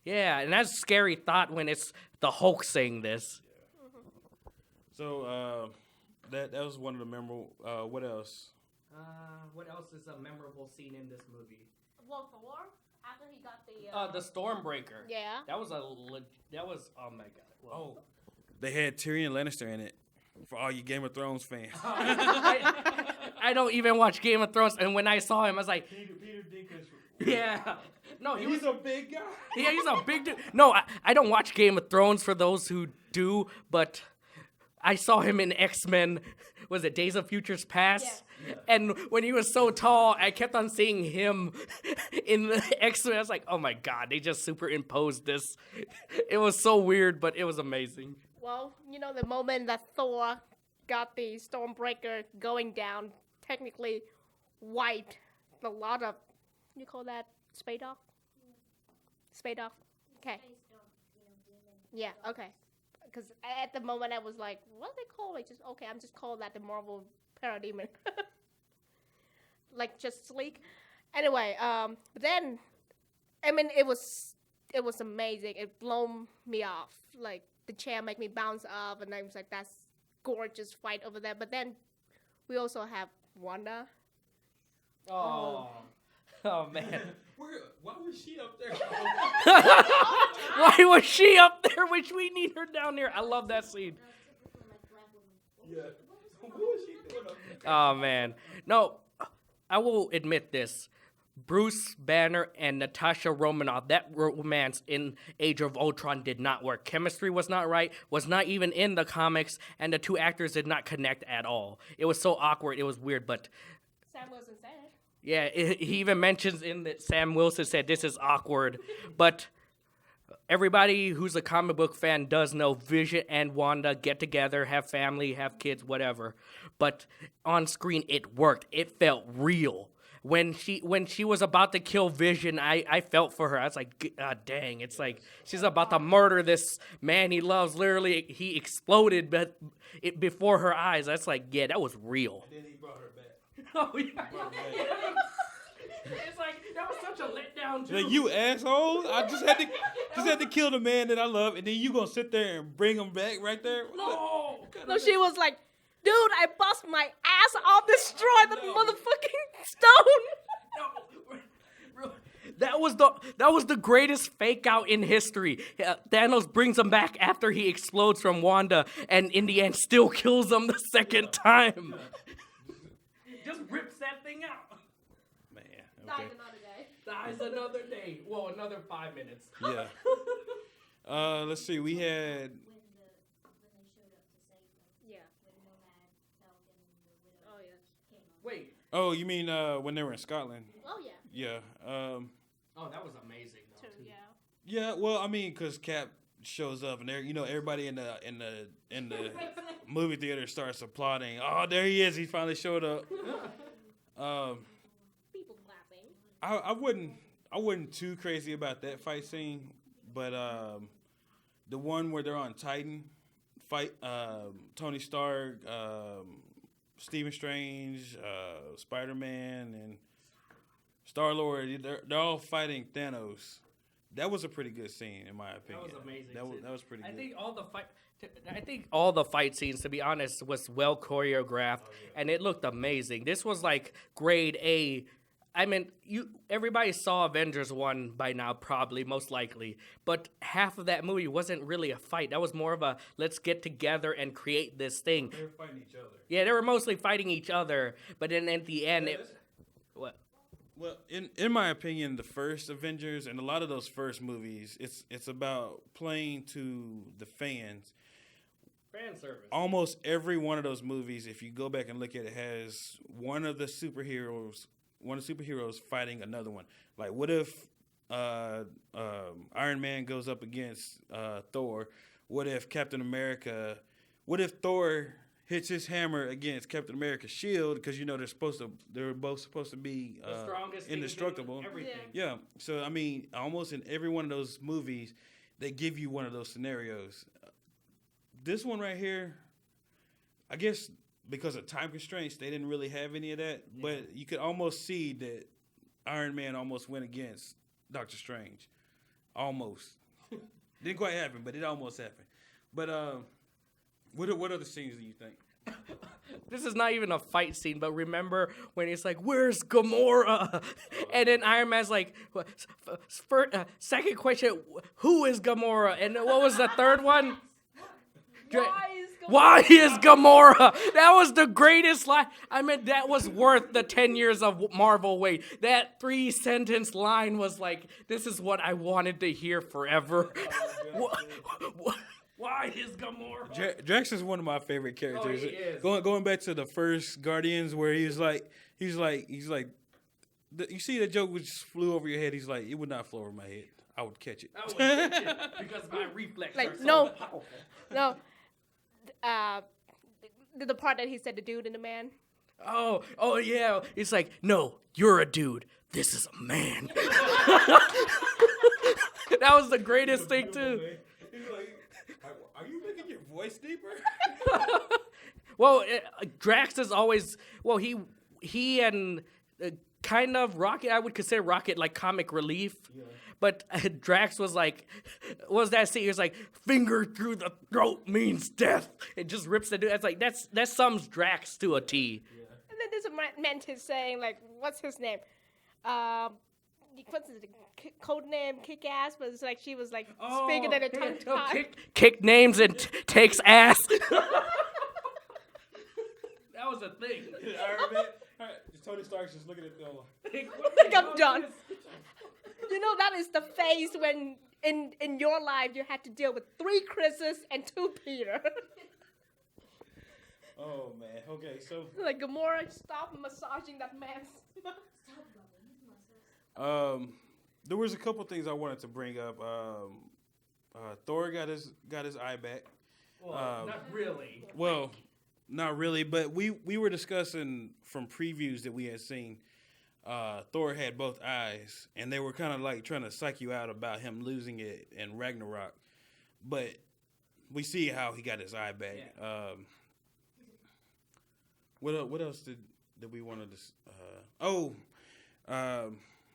Yeah, and that's a scary thought when it's the Hulk saying this. So that was one of the memorable. What else? What else is a memorable scene in this movie? Well, Thor, after he got The Stormbreaker. Yeah. That was oh my god. Well, They had Tyrion Lannister in it. For all you Game of Thrones fans. I don't even watch Game of Thrones, and when I saw him, I was like, Peter Dinklage. yeah. No, He's a big guy. yeah, he's a big dude. No, I don't watch Game of Thrones for those who do, but I saw him in X-Men. Was it Days of Futures Past? Yeah. And when he was so tall, I kept on seeing him in the X-Men. I was like, oh my god, they just superimposed this. It was so weird, but it was amazing. Well, you know, the moment that Thor got the Stormbreaker going down, technically wiped a lot of, you call that Spadok? Spadok? Okay. Yeah, okay. Because at the moment I was like, what do they call it? Just, okay, I'm just calling that the Marvel Parademon. Like, just sleek. Anyway, but then, I mean, it was amazing. It blown me off. Like, the chair made me bounce off, and I was like, that's gorgeous fight over there. But then we also have Wanda. Oh man. Why was she up there? Why was she up there? Which we need her down there. I love that scene. Yeah. What was she doing up there? Oh man. No, I will admit this. Bruce Banner and Natasha Romanoff, that romance in Age of Ultron did not work. Chemistry was not right, was not even in the comics, and the two actors did not connect at all. It was so awkward, it was weird, but Sam Wilson said it. yeah, he even mentions in that Sam Wilson said this is awkward, but everybody who's a comic book fan does know Vision and Wanda get together, have family, have kids, whatever. But on screen, it worked. It felt real. When she was about to kill Vision, I felt for her. I was like, God dang, it's like she's about to murder this man he loves. Literally, he exploded before her eyes. That's like, yeah, that was real. Then he brought her back. Oh, yeah. It's like, that was such a letdown, too. Like, you asshole! I just had to kill the man that I love, and then you gonna sit there and bring him back right there? No! No, she was like, dude, I bust my ass off, destroy the motherfucking stone. No. That was the greatest fake out in history. Thanos brings him back after he explodes from Wanda, and in the end still kills him the second time. Just rips that thing out. Man, Dies okay. another day. Dies another day. Well, another 5 minutes. Yeah. Let's see. We had. Yeah. Oh, yeah. Wait. Oh, you mean when they were in Scotland? Oh, yeah. Yeah. Oh, that was amazing. Though, Too, too. yeah. Yeah. Well, I mean, because Cap shows up, and everybody in the movie theater starts applauding. Oh, there he is! He finally showed up. People clapping. I wasn't too crazy about that fight scene, but the one where they're on Titan fight, Tony Stark, Stephen Strange, Spider-Man, and Star-Lord, they're all fighting Thanos. That was a pretty good scene, in my opinion. That was amazing. That was pretty good. I think all the fight scenes, to be honest, was well choreographed, and it looked amazing. This was like grade A. I mean, everybody saw Avengers 1 by now, probably, most likely. But half of that movie wasn't really a fight. That was more of a, let's get together and create this thing. They were fighting each other. Yeah, they were mostly fighting each other. But then at the end, what? Well, in my opinion, the first Avengers and a lot of those first movies, it's about playing to the fans. Fan service. Almost every one of those movies, if you go back and look at it, has one of the superheroes fighting another one. Like, what if Iron Man goes up against Thor? What if Captain America? What if Thor hits his hammer against Captain America's shield because they're both supposed to be The strongest, indestructible. Everything. Yeah. So I mean, almost in every one of those movies, they give you one of those scenarios. This one right here, I guess because of time constraints, they didn't really have any of that. Yeah. But you could almost see that Iron Man almost went against Doctor Strange. Almost. Didn't quite happen, but it almost happened. But what other scenes do you think? This is not even a fight scene, but remember when it's like, "Where's Gamora?" And then Iron Man's like, second question, who is Gamora? And what was the third one? Why is Gamora? That was the greatest line. I mean, that was worth the 10 years of Marvel wait. That 3-sentence line was like, this is what I wanted to hear forever. Why is Gamora? Drax is one of my favorite characters. Oh, he is. Going back to the first Guardians where he's like, you see that joke which flew over your head. He's like, it would not flow over my head. I would catch it. I would catch it because my reflexes are so powerful. No. The part that he said, the dude and the man. Oh yeah. It's like, no, you're a dude. This is a man. That was the greatest thing too. He's like, are you making your voice deeper? Well, Drax is always he and kind of Rocket. I would consider Rocket like comic relief. Yeah. But Drax was like, what was that scene? He was like, finger through the throat means death. It just rips the dude. It's like, that sums Drax to a T. Yeah. And then there's a Mantis saying, like, what's his name? What's his code name? Kick-Ass? But it's like, she was like, speaking at a tongue-tied. Kick names and takes ass. That was a thing. Iron Man. Tony Stark's just looking at Bill. Like, I'm done. You know, that is the phase when in your life you had to deal with 3 Chris's and 2 Peter. Oh, man. Okay, so... Like, Gamora, stop massaging that man's... There was a couple things I wanted to bring up. Thor got his eye back. Well, not really. Well, not really, but we were discussing from previews that we had seen. Thor had both eyes, and they were kind of like trying to psych you out about him losing it in Ragnarok. But we see how he got his eye back. Yeah. What else did we want to?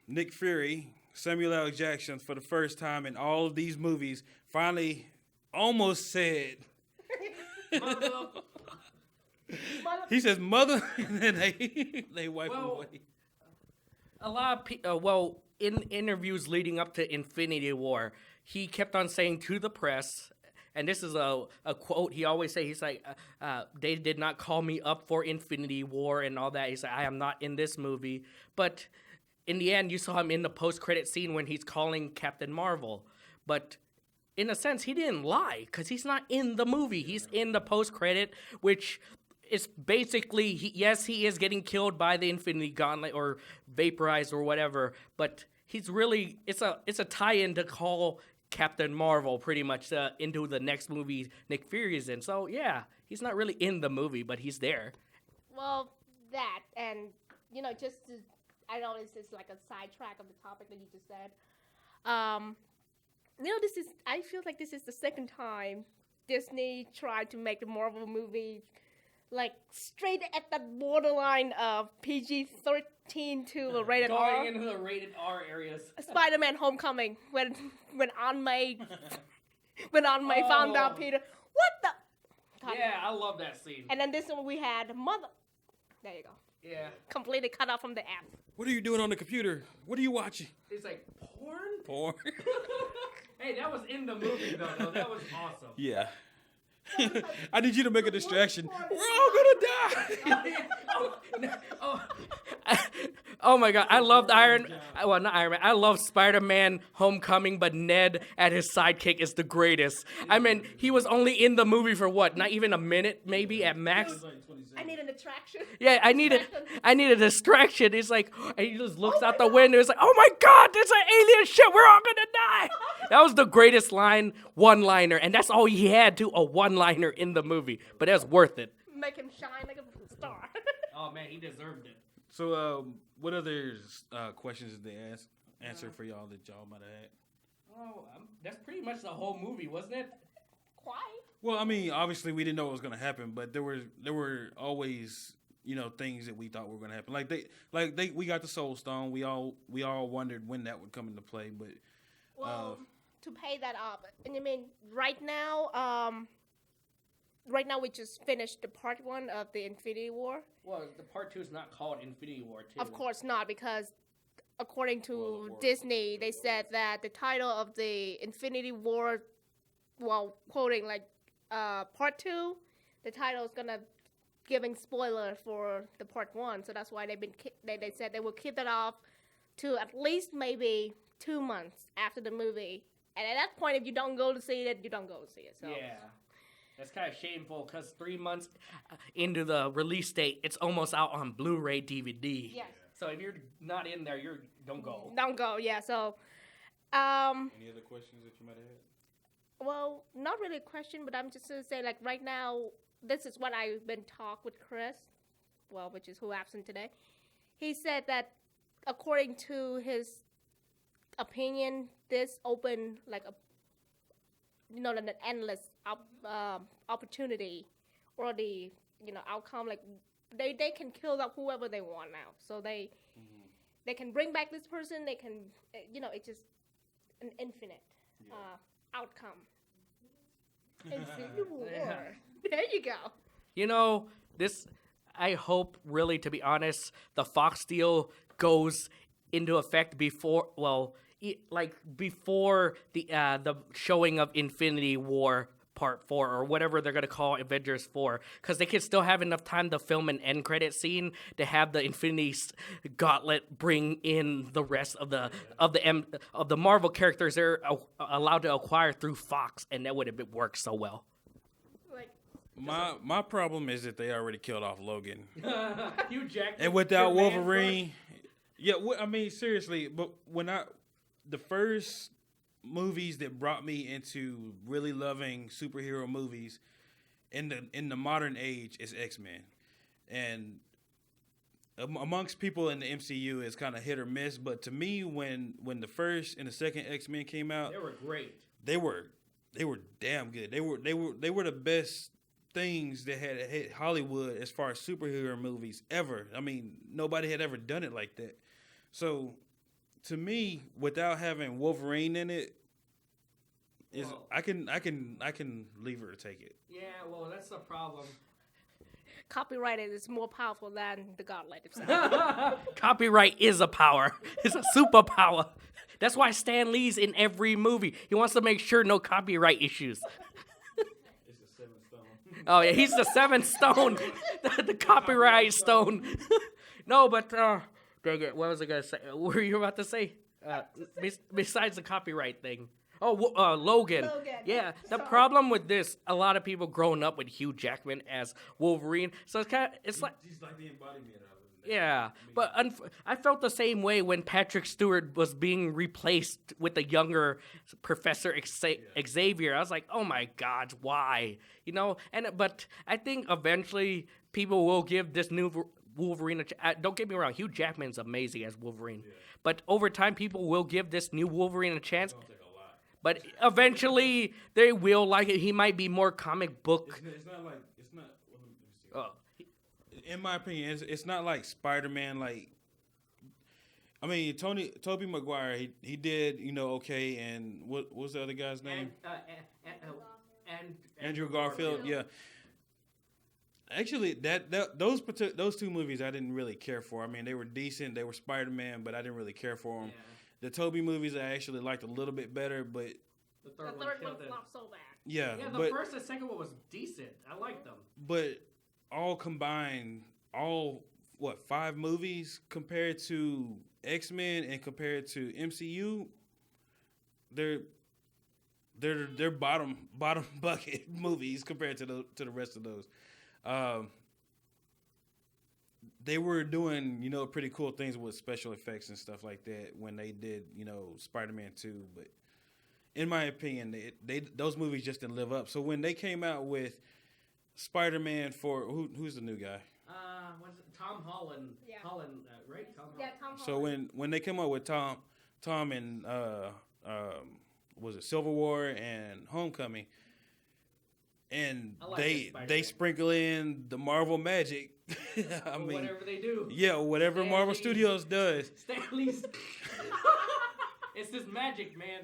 Nick Fury, Samuel L. Jackson, for the first time in all of these movies, finally almost said. He says "mother," and then they wipe him away. A lot of people, in interviews leading up to Infinity War, he kept on saying to the press, and this is a quote he always say. He's like, "They did not call me up for Infinity War and all that." He's like, "I am not in this movie." But in the end, you saw him in the post-credit scene when he's calling Captain Marvel. But in a sense, he didn't lie because he's not in the movie. He's in the post-credit, which is basically, he is getting killed by the Infinity Gauntlet or vaporized or whatever. But he's really, it's a tie-in to call Captain Marvel pretty much into the next movie Nick Fury is in. So yeah, he's not really in the movie, but he's there. Well, that and just to, I know this is like a sidetrack of the topic that you just said. I feel like this is the second time Disney tried to make the Marvel movie like straight at that borderline of PG-13 to a rated R. Going into the rated R areas. Spider-Man: Homecoming when Aunt May found out Peter. What the? God. Yeah, I love that scene. And then this one we had Mother. There you go. Yeah. Completely cut off from the app. What are you doing on the computer? What are you watching? It's like, porn? Porn. Hey, that was in the movie, though. That was awesome. Yeah. I need you to make a distraction. We're all gonna die. Oh my God, I loved I love Spider-Man Homecoming, but Ned at his sidekick is the greatest. I mean, he was only in the movie for what? Not even a minute, maybe at max. I need an attraction. Yeah, I need a distraction. It's like, and he just looks out the window. It's like, oh my God, there's an alien ship. We're all gonna die. That was the greatest one-liner, and that's all he had a one-liner in the movie. But that's worth it. make him shine like a star. Oh man, he deserved it. So, what other questions did they answer for y'all that y'all might have had? Oh, that's pretty much the whole movie, wasn't it? Quite. Well, I mean, obviously we didn't know what was going to happen, but there were always, you know, things that we thought were going to happen. We got the Soulstone. We all wondered when that would come into play, but Well, to pay that up, and I mean, right now we just finished the part 1 of the Infinity War. Well, the part 2 is not called Infinity War 2. Of course not, because according to War. Disney, they said that the title of the Infinity War, well, quoting like part 2, the title is gonna giving spoiler for the part 1, so that's why they said they will keep that off to at least maybe 2 months after the movie. And at that point, if you don't go to see it, you don't go to see it. So. Yeah. That's kind of shameful because 3 months into the release date, it's almost out on Blu-ray DVD. Yes. So if you're not in there, don't go. Don't go, yeah. So, any other questions that you might have had? well, not really a question, but I'm just gonna say, like, right now, this is what I've been talk with Chris, well, which is who absent today. He said that according to his opinion, this opened like an endless opportunity, or the outcome. Like they can kill up whoever they want now. So they can bring back this person. They can it's just an infinite outcome. Infinity War. Yeah. There you go. You know, I hope, really, to be honest, the Fox deal goes into effect before the showing of Infinity War Part 4, or whatever they're going to call Avengers 4, because they could still have enough time to film an end credit scene to have the Infinity Gauntlet bring in the rest of the Marvel characters they're allowed to acquire through Fox, and that would have worked so well. Like, My problem is that they already killed off Logan, Hugh Jackman, and without your man Wolverine, yeah. I mean, seriously, but the first movies that brought me into really loving superhero movies in the modern age is X-Men, and amongst people in the MCU it's kind of hit or miss. But to me, when the first and the second X-Men came out, they were great. They were damn good. They were the best things that had hit Hollywood as far as superhero movies ever. I mean, nobody had ever done it like that. So, to me, without having Wolverine in it, I can leave her to take it. Yeah, well, that's the problem. copyrighted is more powerful than the Gauntlet itself. Copyright is a power. It's a superpower. That's why Stan Lee's in every movie. He wants to make sure no copyright issues. It's the seventh stone. Oh yeah, he's the seventh stone, the copyright stone. No, but dang it, what was I gonna say? What were you about to say? Besides the copyright thing. Oh, Logan. Logan. Yeah, the Sorry. problem with this, a lot of people growing up with Hugh Jackman as Wolverine, so it's like. He's like the embodiment of it. Yeah, but I felt the same way when Patrick Stewart was being replaced with the younger Professor Xavier. I was like, oh my God, why? You know, but I think eventually people will give this new Wolverine a chance. Don't get me wrong, Hugh Jackman's amazing as Wolverine, but over time people will give this new Wolverine a chance. It's gonna take a lot. But eventually they will like it. He might be more comic book. It's not like it's not. Well, let me see. Oh. In my opinion, it's not like Spider-Man. Like, I mean, Tobey Maguire, he did, okay, and what was the other guy's name? Andrew Garfield. Yeah. Actually, those two movies I didn't really care for. I mean, they were decent. They were Spider-Man, but I didn't really care for them. Yeah. The Tobey movies I actually liked a little bit better, but The The third one third one killed it. flopped so bad. yeah, Yeah, the but first and second one was decent. I liked them. but all combined, 5 movies compared to X-Men and compared to MCU, they're bottom bucket movies compared to the rest of those. They were doing, pretty cool things with special effects and stuff like that when they did, Spider-Man 2, but in my opinion, those movies just didn't live up. So when they came out with Spider-Man for who's the new guy? What's it? Tom Holland. Yeah. Holland, right? Tom Yeah, Holland. Tom So Holland. when they came up with Tom and was it Civil War and Homecoming, and I like this they Spider-Man. sprinkle in the Marvel magic. I Or mean, whatever they do. yeah, whatever Stan Marvel Lee. Studios does. Stanley's. It's this magic, man.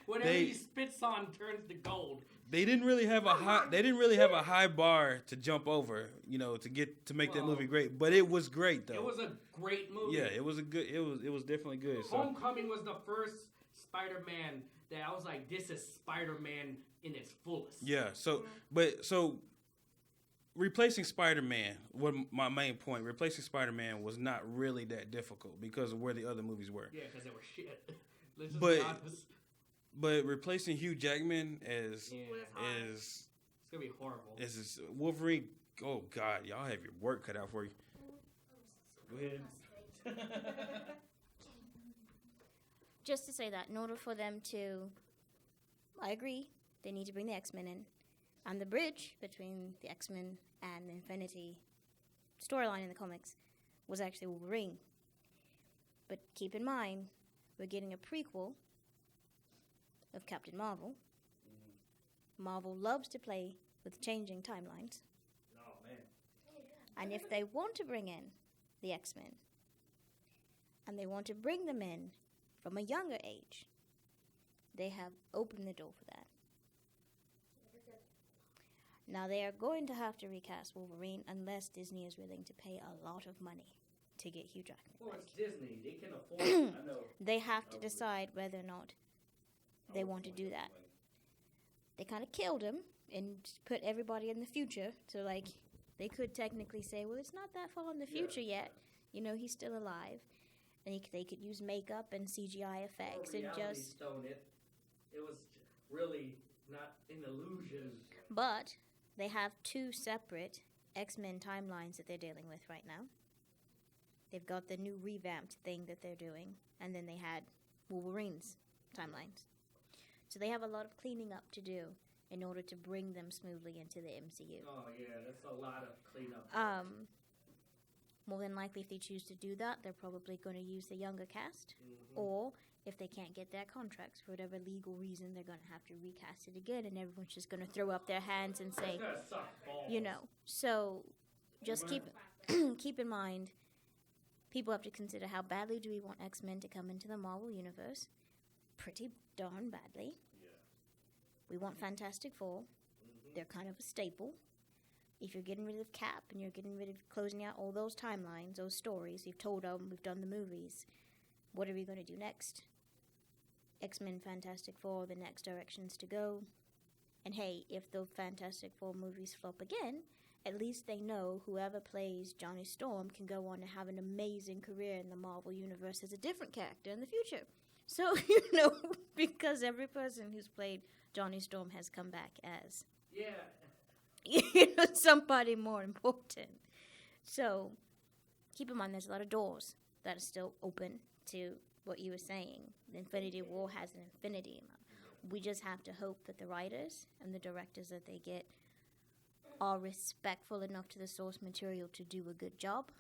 Whatever They- he spits on turns to gold. They didn't really have a high bar to jump over, to make that movie great. But it was great though. It was a great movie. Yeah, it was definitely good. So Homecoming was the first Spider-Man that I was like, this is Spider-Man in its fullest. yeah, so replacing Spider-Man, my main point, replacing Spider-Man was not really that difficult because of where the other movies were. Yeah, because they were shit. Let's just But- be honest. But replacing Hugh Jackman as Yeah. is It's gonna be horrible. is Wolverine. Oh God, y'all have your work cut out for you. Go ahead. Just to say that, in order for them to, I agree, they need to bring the X-Men in. And the bridge between the X-Men and the Infinity storyline in the comics was actually Wolverine. But keep in mind, we're getting a prequel of Captain Marvel. Marvel loves to play with changing timelines. Oh man. And if they want to bring in the X-Men, and they want to bring them in from a younger age, they have opened the door for that. Now they are going to have to recast Wolverine unless Disney is willing to pay a lot of money to get Hugh Jackman Well, back. it's Disney. They can afford it. I know. They have to decide whether or not they want to do that. They kind of killed him and put everybody in the future. So, like, they could technically say, well, it's not that far in the future yet. He's still alive. And they could use makeup and CGI effects and Reality just... Stone, it was really not an illusion. But they have two separate X-Men timelines that they're dealing with right now. They've got the new revamped thing that they're doing. And then they had Wolverine's timelines. So they have a lot of cleaning up to do in order to bring them smoothly into the MCU. Oh yeah, that's a lot of cleanup. More than likely, if they choose to do that, they're probably going to use the younger cast. Or if they can't get their contracts for whatever legal reason, they're going to have to recast it again, and everyone's just going to throw up their hands and say, It's gonna suck balls. So just keep in mind, people have to consider how badly do we want X-Men to come into the Marvel Universe. Pretty darn badly. We want Fantastic Four. They're kind of a staple. If you're getting rid of Cap and you're getting rid of closing out all those timelines, those stories, you've told them, we've done the movies, what are we going to do next? X-Men, Fantastic Four, the next directions to go. And hey, if the Fantastic Four movies flop again, at least they know whoever plays Johnny Storm can go on to have an amazing career in the Marvel Universe as a different character in the future. So, because every person who's played Johnny Storm has come back as, somebody more important. So, keep in mind there's a lot of doors that are still open to what you were saying. The Infinity War has an infinity amount. We just have to hope that the writers and the directors that they get are respectful enough to the source material to do a good job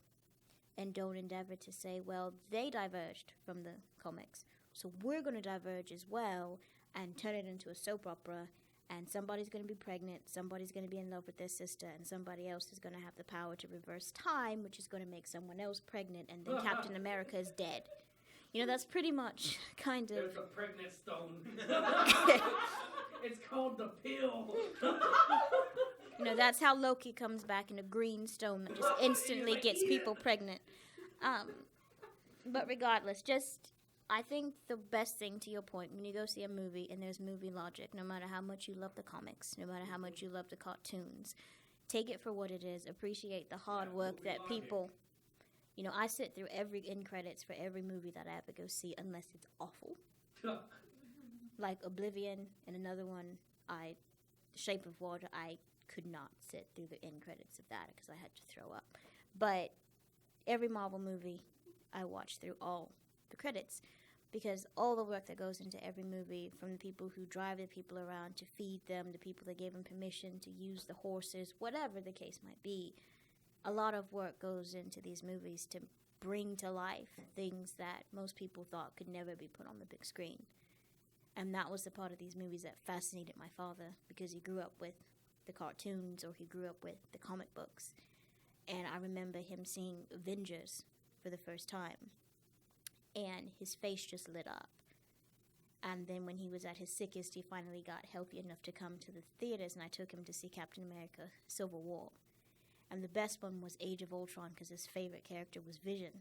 and don't endeavor to say, well, they diverged from the comics, so we're going to diverge as well and turn it into a soap opera, and somebody's going to be pregnant, somebody's going to be in love with their sister, and somebody else is going to have the power to reverse time, which is going to make someone else pregnant, and then Captain America is dead. That's pretty much kind of... There's a pregnant stone. It's called the pill. That's how Loki comes back in a green stone that just instantly gets people pregnant. But regardless, I think the best thing, to your point, when you go see a movie and there's movie logic, no matter how much you love the comics, no matter how much you love the cartoons, take it for what it is. Appreciate the hard work that people... I sit through every end credits for every movie that I ever go see, unless it's awful. Like Oblivion and another one, Shape of Water, I could not sit through the end credits of that because I had to throw up. But every Marvel movie, I watched through all the credits. Because all the work that goes into every movie, from the people who drive the people around to feed them, the people that gave them permission to use the horses, whatever the case might be, a lot of work goes into these movies to bring to life things that most people thought could never be put on the big screen. And that was the part of these movies that fascinated my father, because he grew up with the cartoons, or he grew up with the comic books. And I remember him seeing Avengers for the first time, and his face just lit up. And then when he was at his sickest, he finally got healthy enough to come to the theaters, and I took him to see Captain America Civil War. And the best one was Age of Ultron, because his favorite character was Vision.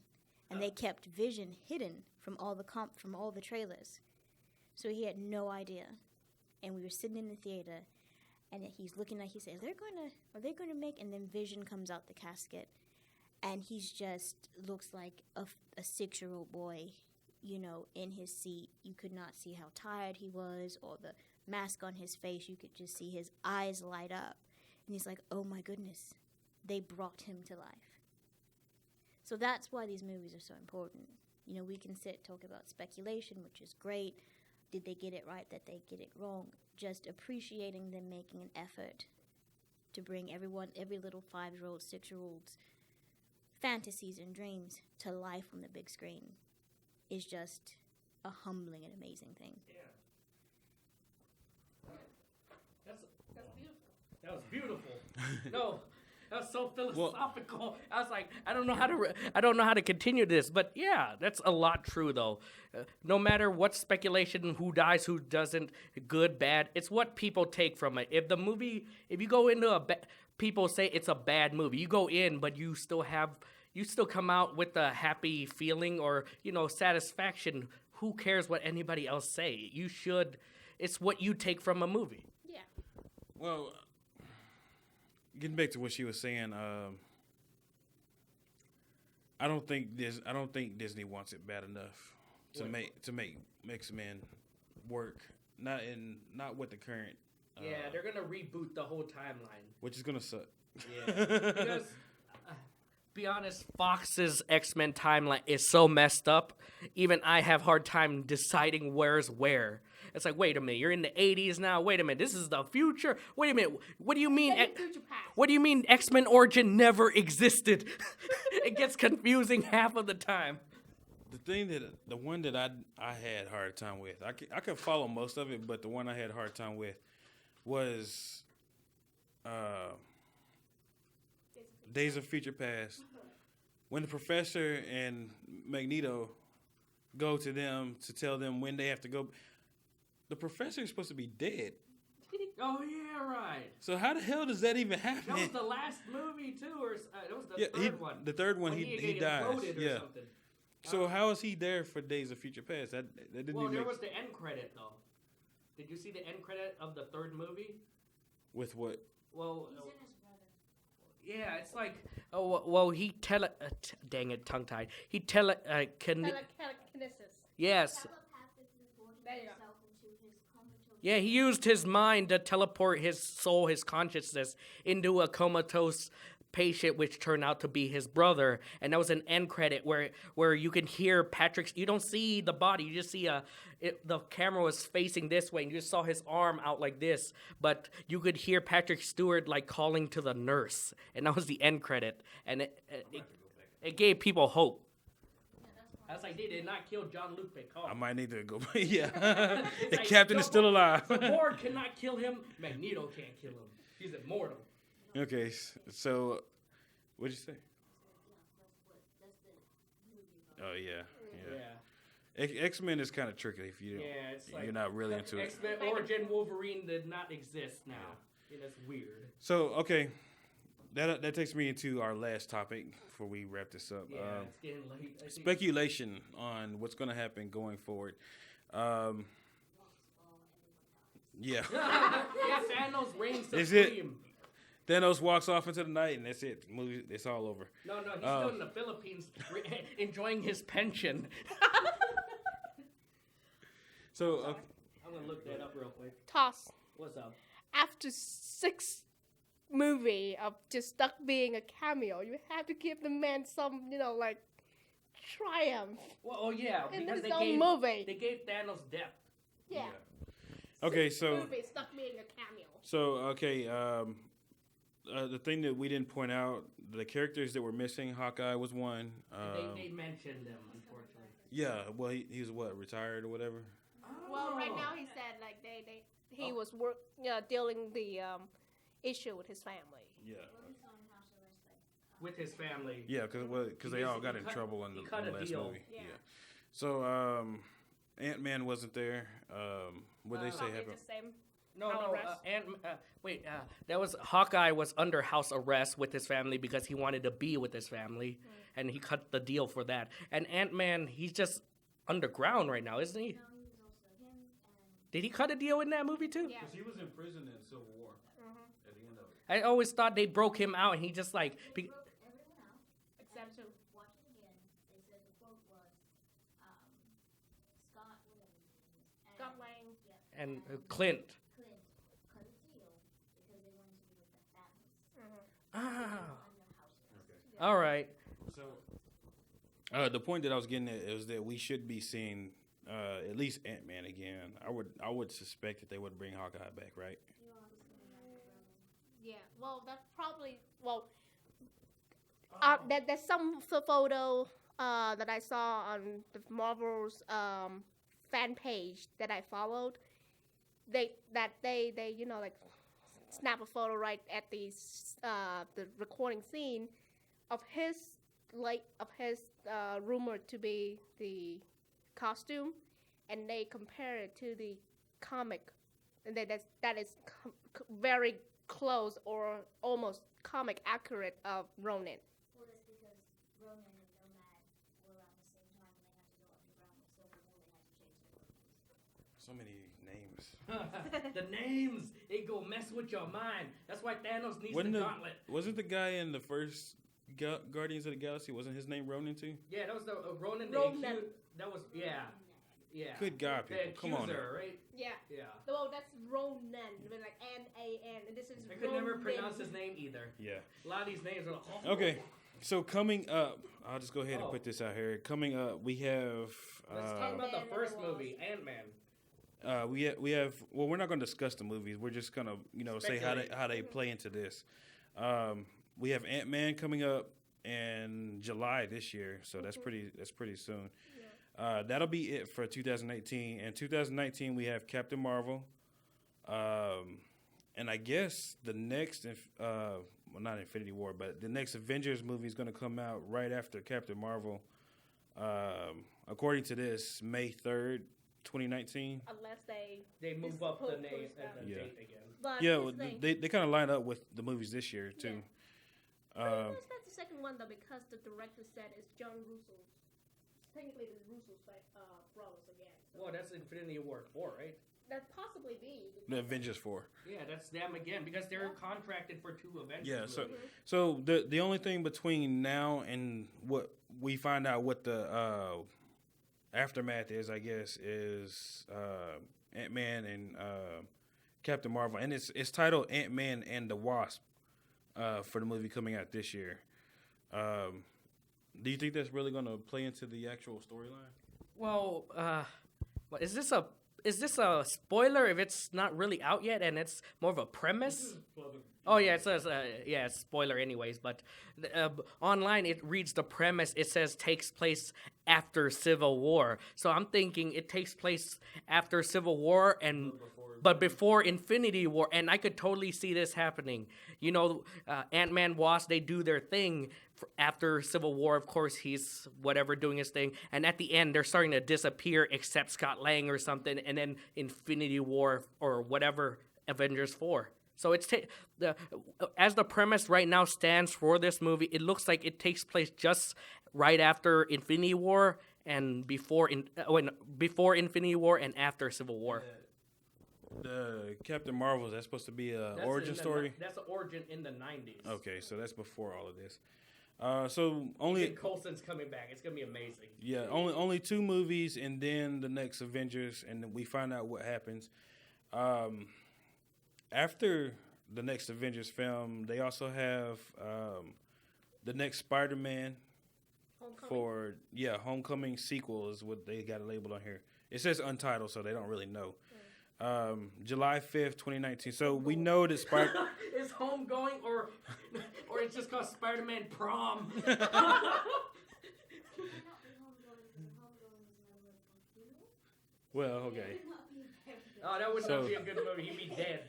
And they kept Vision hidden from all the trailers. So he had no idea. And we were sitting in the theater, and he's looking at, he said, are they gonna make, and then Vision comes out the casket, and he's just looks like a 6-year-old boy, you know, in his seat. You could not see how tired he was, or the mask on his face. You could just see his eyes light up. And he's like, oh my goodness, they brought him to life. So that's why these movies are so important. You know, we can talk about speculation, which is great. Did they get it right? Did they get it wrong? Just appreciating them making an effort to bring every little 5-year-old, 6-year-old's fantasies and dreams to life on the big screen is just a humbling and amazing thing. Yeah. That's beautiful. That was beautiful. No, that was so philosophical. I was like, I don't know how to continue this, but yeah, that's a lot true though. No matter what speculation, who dies, who doesn't, good, bad, it's what people take from it. If you go into people say it's a bad movie, you go in, but you still come out with a happy feeling, or, you know, satisfaction. Who cares what anybody else say? It's what you take from a movie. Yeah. Well, getting back to what she was saying, I don't think Disney wants it bad enough to make X-Men work. Not with the current. Yeah, they're gonna reboot the whole timeline, which is gonna suck. Yeah, because be honest, Fox's X-Men timeline is so messed up. Even I have hard time deciding where's where. It's like, wait a minute, you're in the 80s now. Wait a minute, this is the future. Wait a minute, what do you mean? What do you mean X-Men origin never existed? It gets confusing half of the time. The one that I had a hard time with, I could follow most of it, but the one I had a hard time with was Days of Future Past. When the Professor and Magneto go to them to tell them when they have to go, the Professor is supposed to be dead. Oh, yeah, right. So how the hell does that even happen? That was the last movie, too, or it was the third one. The third one, he dies. Yeah. Something. So how is he there for Days of Future Past? That didn't even there was the end credit, though. Did you see the end credit of the third movie? With what? Well, he's in his brother. Yeah, it's like, dang it, tongue-tied. Telekinesis. Yes. There you go. Yeah, he used his mind to teleport his soul, his consciousness, into a comatose patient, which turned out to be his brother. And that was an end credit where you can hear Patrick's. You don't see the body, you just see the camera was facing this way, and you just saw his arm out like this. But you could hear Patrick Stewart like calling to the nurse, and that was the end credit. And it gave people hope. I was like, they did not kill Jean-Luc Picard. I might need to go. Yeah. The like, captain is still alive. The Borg cannot kill him. Magneto can't kill him. He's immortal. Okay, so what'd you say? Oh, yeah. X-Men is kind of tricky if you're not really into it. X-Men Origin Wolverine did not exist now. Yeah, that's weird. So, okay. That takes me into our last topic before we wrap this up. Yeah, it's getting late. Speculation on what's going to happen going forward. Yeah. Yeah, Thanos reigns supreme. Thanos walks off into the night, and that's it. The movie, it's all over. No, he's still in the Philippines enjoying his pension. So, I'm going to look that up real quick. Toss. What's up? After 6 movie of just stuck being a cameo, you have to give the man some, triumph Well, oh yeah, in because his own movie. they gave Thanos depth. Yeah. Okay, This so movie stuck being a cameo. the thing that we didn't point out, the characters that were missing, Hawkeye was one. They mentioned them, unfortunately. Yeah, well, he was what, retired or whatever. Well, right now he said like he was dealing the issue with his family. Yeah. With his family. Yeah, because they all got in trouble in the last deal. movie. Yeah. So Ant-Man wasn't there. What did they say Probably happened? the same. No, House and that was Hawkeye was under house arrest with his family because he wanted to be with his family, and he cut the deal for that. And Ant-Man, he's just underground right now, isn't he? Did he cut a deal in that movie too? Yeah. Because he was in prison in Civil War at the end of it. I always thought they broke him out, and he just like. Except to Watch it again. They said the quote was, Scott, whatever his name is, Scott Lang. And Clint. Clint cut a deal because they wanted to be with the Thanos. Ah. Under house arrest. All right. So the point that I was getting at is that we should be seeing at least Ant-Man again. I would suspect that they would bring Hawkeye back, right? Yeah. Well, that's probably there's some photo that I saw on the Marvel's fan page that I followed. They like snap a photo right at the recording scene of his rumored to be the costume, and they compare it to the comic, and that is very close or almost comic accurate of Ronin. Well, that's because Ronan and Nomad were around the same time and they had to go underground with Civil War. They had to change their clothes. So many names. The names, they go mess with your mind. That's why Thanos needs the gauntlet. Wasn't the guy in the first Guardians of the Galaxy, wasn't his name Ronin too? Yeah, that was the Ronan. That was yeah. Good God, people, The come on. accuser, right? Yeah. Yeah. Well, that's Ronan, with like N-A-N, and this is I could never Ronin. pronounce his name either. Yeah. A lot of these names are like, Okay, so coming up, I'll just go ahead and Oh. put this out here. Coming up, we have. Let's talk about the Ant-Man first and the movie, Ant-Man. We have. Well, we're not going to discuss the movies. We're just gonna say how they play into this. We have Ant-Man coming up in July this year, so that's pretty soon. That'll be it for 2018. In 2019, we have Captain Marvel, and I guess the next, well, not Infinity War, but the next Avengers movie is going to come out right after Captain Marvel. According to this, May 3rd, 2019. Unless They move up the name push and the Yeah. date again. But Yeah, this well, thing- they kind of line up with the movies this year too. But it's not the second one though, because the director said it's John Russo's. Technically, it's Russo's brothers again. So Well, that's Infinity War 4, right? that possibly be. The Avengers 4. Yeah, that's them again because they're contracted for 2 Avengers. Yeah, so movies. so the only thing between now and what we find out what the aftermath is, I guess, is Ant-Man and Captain Marvel, and it's titled Ant-Man and the Wasp for the movie coming out this year. Do you think that's really going to play into the actual storyline? Well, is this a spoiler if it's not really out yet and it's more of a premise? Oh yeah, it says it's spoiler anyways. But online it reads the premise. It says takes place after Civil War. So I'm thinking it takes place after Civil War but before Infinity War, and I could totally see this happening. Ant-Man, Wasp, they do their thing after Civil War. Of course, he's whatever doing his thing, and at the end they're starting to disappear, except Scott Lang or something, and then Infinity War or whatever, Avengers 4. So it's as the premise right now stands for this movie, it looks like it takes place just right after Infinity War and before Infinity War and after Civil War. The Captain Marvel, that's supposed to be a That's origin story. That's the origin in the 90s. Okay, so that's before all of this. So only Nick Coulson's coming back. It's gonna be amazing. yeah, only 2 movies, and then the next Avengers, and then we find out what happens. After the next Avengers film, they also have the next Spider-Man Homecoming. Homecoming sequel is what they got it labeled on here. It says Untitled, so they don't really know. July 5th, 2019. So we know that Spider. Is Homegoing or it's just called Spider-Man Prom? Well, okay. Oh, that would not be a good movie. He'd be dead.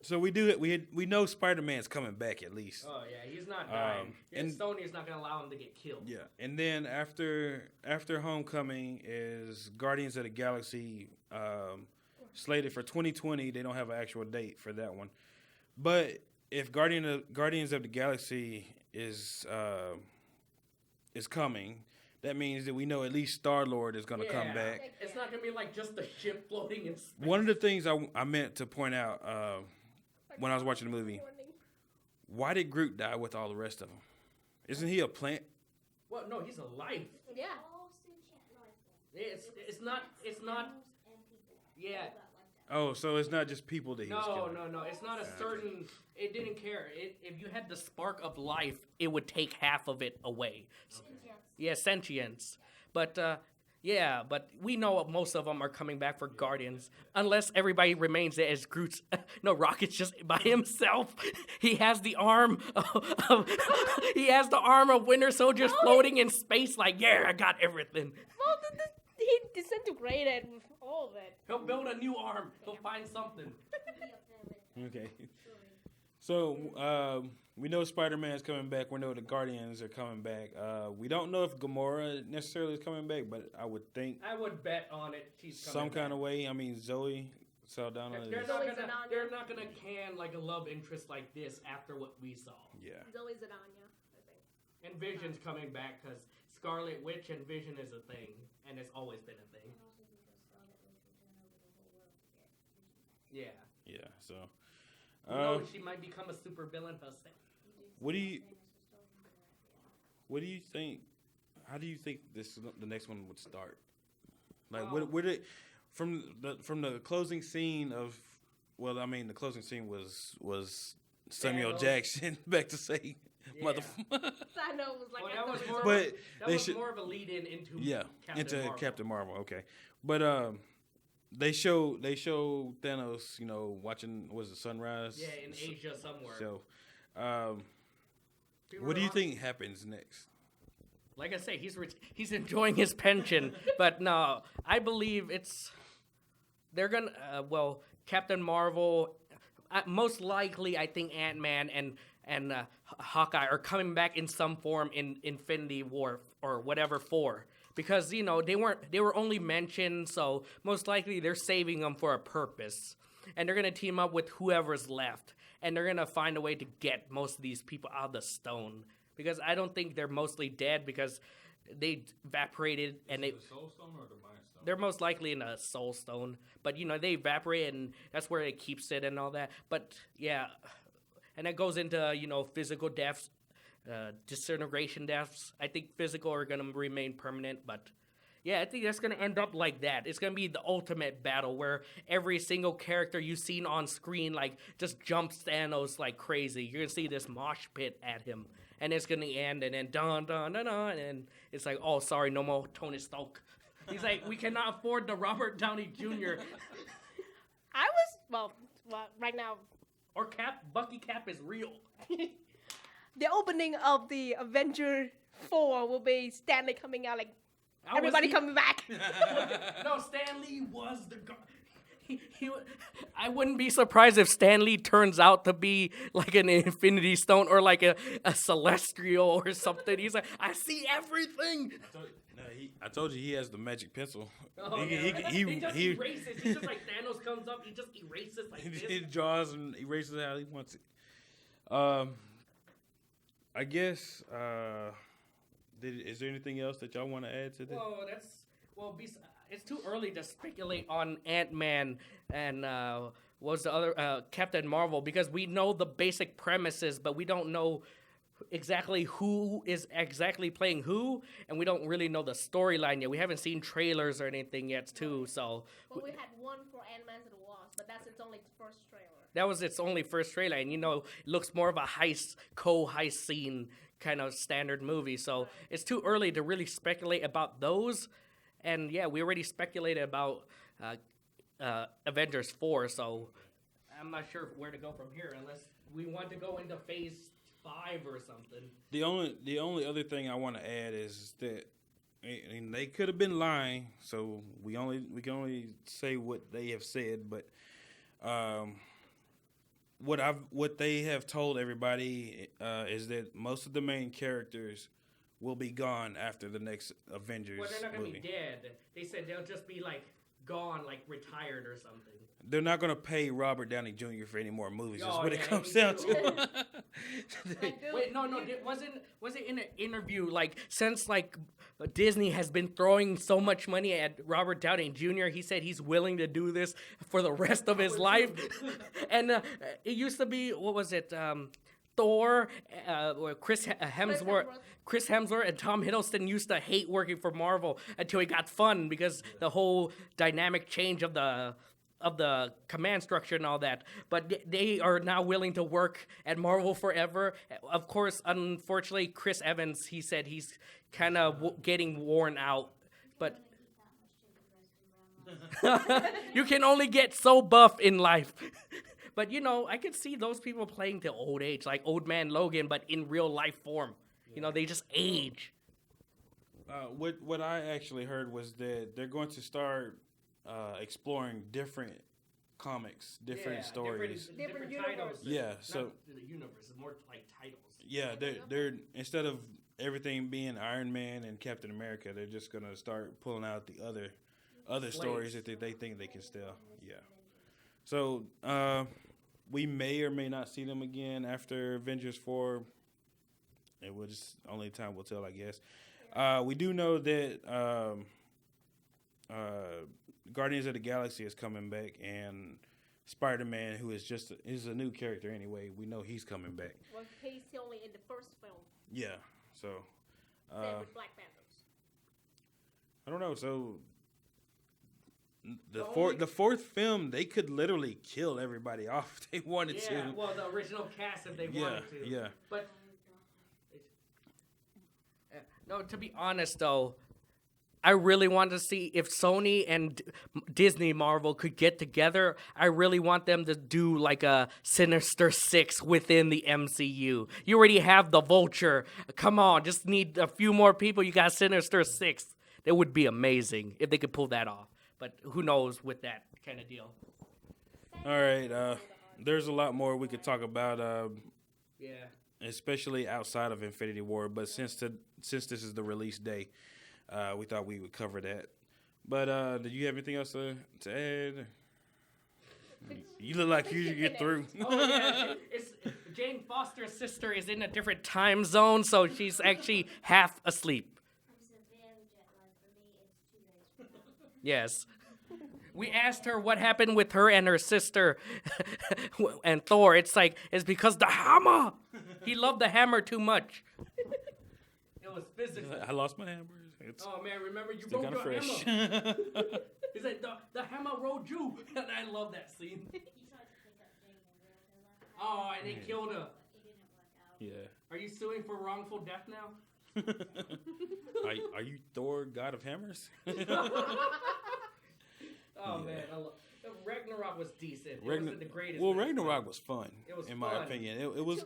So we know Spider-Man's coming back at least. Oh yeah, he's not dying. And Sony's not gonna allow him to get killed. Yeah, and then after Homecoming is Guardians of the Galaxy, slated for 2020. They don't have an actual date for that one, but if Guardians of the Galaxy is coming, that means that we know at least Star-Lord is going to come back. It's not gonna be like just the ship floating in space. One of the things I meant to point out when I was watching the movie, why did Groot die with all the rest of them? Isn't he a plant? Well, no, he's alive. Yeah. It's not. Yeah. Oh, so it's not just people that he was killing. No. It's not a certain. It didn't care. If you had the spark of life, it would take half of it away. Sentience. Yeah, sentience. But but we know most of them are coming back for Guardians, unless everybody remains there as Groot's. No, Rocket's just by himself. He has the arm of Winter Soldier floating in space. Like, yeah, I got everything. Well, he disintegrated with all of it. He'll build a new arm. He'll find something. Okay. So we know Spider-Man's coming back. We know the Guardians are coming back. We don't know if Gamora necessarily is coming back, but I would think I would bet on it. She's coming some back. kind of way. I mean, Zoe Saldana. They're not gonna can like a love interest like this after what we saw. Yeah. Zoe Zadania, I think. And Vision's coming back because Scarlet Witch and Vision is a thing, and it's always been a thing. Yeah. Yeah. So. Who knows? She might become a super villain herself. What do you think? How do you think the next one would start? Like, would it from the closing scene of? Well, I mean, the closing scene was Samuel Thanos. Jackson back to say, Yeah. Thanos was like, Well, that was more. But that they was should- more of a lead-in into Captain Marvel. Okay, but they show Thanos, watching the sunrise. Yeah, in Asia somewhere. So, what do you think happens next? Like I say, he's enjoying his pension, but no, I believe they're gonna. Captain Marvel, most likely, I think Ant-Man and Hawkeye are coming back in some form in Infinity War or whatever for. Because they were only mentioned, so most likely they're saving them for a purpose, and they're gonna team up with whoever's left, and they're gonna find a way to get most of these people out of the stone. Because I don't think they're mostly dead because they evaporated and The Soulstone or the Mind Stone? they're most likely in a Soulstone, but they evaporate and that's where it keeps it and all that. But yeah, and that goes into physical deaths. Disintegration deaths. I think physical are going to remain permanent, but yeah, I think that's going to end up like that. It's going to be the ultimate battle where every single character you've seen on screen just jumps Thanos like crazy. You're going to see this mosh pit at him, and it's going to end, and then dun dun dun dun, and it's like, oh, sorry, no more Tony Stark. He's like, we cannot afford the Robert Downey Jr. right now, or Bucky Cap is real. the opening of the Avengers 4 will be Stanley coming out everybody coming back. No, Stan Lee was the guy. I wouldn't be surprised if Stan Lee turns out to be like an Infinity Stone or like a Celestial or something. He's like, I see everything. I told you he has the magic pencil. Oh, he just erases. He just like Thanos comes up, he just erases like this. He draws and erases how he wants it. I guess. Is there anything else that y'all want to add to this? It's too early to speculate on Ant-Man and what's the other Captain Marvel because we know the basic premises, but we don't know exactly who is exactly playing who, and we don't really know the storyline yet. We haven't seen trailers or anything yet, too. So, but we had one for Ant-Man and the Wasp, but that's its only first trailer. That was its only first trailer, and it looks more of a heist scene kind of standard movie. So it's too early to really speculate about those. And yeah, we already speculated about Avengers 4, so I'm not sure where to go from here unless we want to go into Phase 5 or something. The only other thing I want to add is that, and they could have been lying, so we can only say what they have said. But what they have told everybody is that most of the main characters will be gone after the next Avengers Well, they're not going to movie. be dead. They said they'll just be like gone, like retired or something. They're not going to pay Robert Downey Jr. for any more movies. That's Oh, what yeah, it comes me down too. to. Wait, no, was it in an interview? Like, since like Disney has been throwing so much money at Robert Downey Jr., he said he's willing to do this for the rest of his life. And it used to be, what was it? Thor, or Chris Hemsworth and Tom Hiddleston used to hate working for Marvel until it got fun because the whole dynamic change of the command structure and all that. But they are now willing to work at Marvel forever. Of course, unfortunately, Chris Evans, he said he's kind of getting worn out. But you can only get so buff in life. But, you know, I could see those people playing to old age, like Old Man Logan, but in real life form. You know, they just age. What I actually heard was that they're going to start exploring different comics, different stories. Different universes. titles. Yeah, Not so the universe is more like titles. yeah, they're instead of everything being Iron Man and Captain America, they're just gonna start pulling out the other stories that they think they can tell. Yeah. So we may or may not see them again after Avengers 4. It will just only time will tell, I guess. We do know that Guardians of the Galaxy is coming back, and Spider-Man, who is is a new character anyway, we know he's coming back. Well, he's only in the first film. Yeah. So Same with Black Panthers. I don't know. So the fourth film, they could literally kill everybody off if they wanted to. Yeah, well, the original cast if they wanted to. Yeah. But no, to be honest though, I really want to see if Sony and Disney Marvel could get together. I really want them to do like a Sinister Six within the MCU. You already have the Vulture. Come on, just need a few more people. You got Sinister Six. That would be amazing if they could pull that off. But who knows with that kind of deal. All right. There's a lot more we could talk about. Yeah. Especially outside of Infinity War. But since this is the release day, we thought we would cover that. But do you have anything else to add? You look like you get through. Oh, yeah. It's Jane Foster's sister is in a different time zone, so she's actually half asleep. Yes. We asked her what happened with her and her sister and Thor. It's because the hammer. He loved the hammer too much. It was physical. I lost my hammer. It's Oh man, remember you still rode kind of your fresh. hammer. He's like, the hammer rode you. And I love that scene. Oh, and they killed her. Yeah. Are you suing for wrongful death now? Are you Thor, God of Hammers? Oh Yeah. man, Ragnarok was decent. It wasn't the greatest. Well, but it Ragnarok was fun. It was in my fun. opinion. It was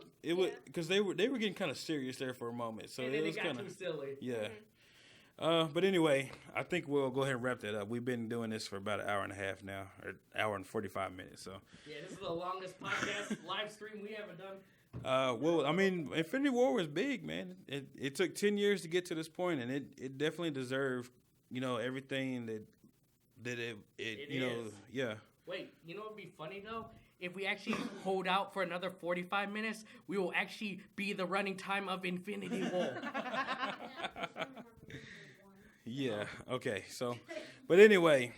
because they were getting kind of serious there for a moment. So And then it it was got kind too of silly. yeah. But anyway, I think we'll go ahead and wrap that up. We've been doing this for about an hour and a half now, or hour and 45 minutes. So Yeah, this is the longest podcast live stream we ever done. well, I mean, Infinity War was big, man. It took 10 years to get to this point, and it definitely deserved, everything that It you know, is. yeah. Wait, you know what would be funny though? If we actually hold out for another 45 minutes, we will actually be the running time of Infinity War. Yeah. Okay. So, but anyway,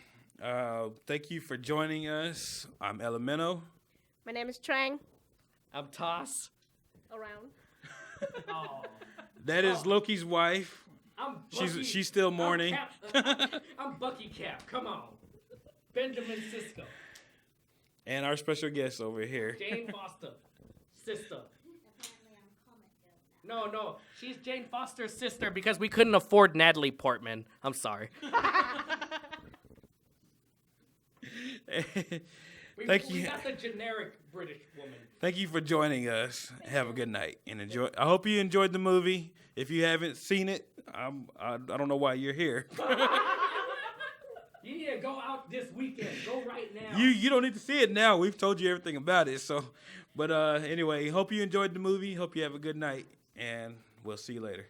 thank you for joining us. I'm Elemento. My name is Trang. I'm Toss. Around. Oh, That is Loki's wife. I'm Bucky. She's still mourning. I'm Bucky Cap. Come on. Benjamin Sisko. And our special guest over here. Jane Foster. Sister. No. She's Jane Foster's sister because we couldn't afford Natalie Portman. I'm sorry. Thank We you. got the generic British woman. Thank you for joining us. Have a good night and enjoy. I hope you enjoyed the movie. If you haven't seen it, I don't know why you're here. You need to go out this weekend. Go right now. You don't need to see it now. We've told you everything about it. So, but anyway, hope you enjoyed the movie. Hope you have a good night, and we'll see you later.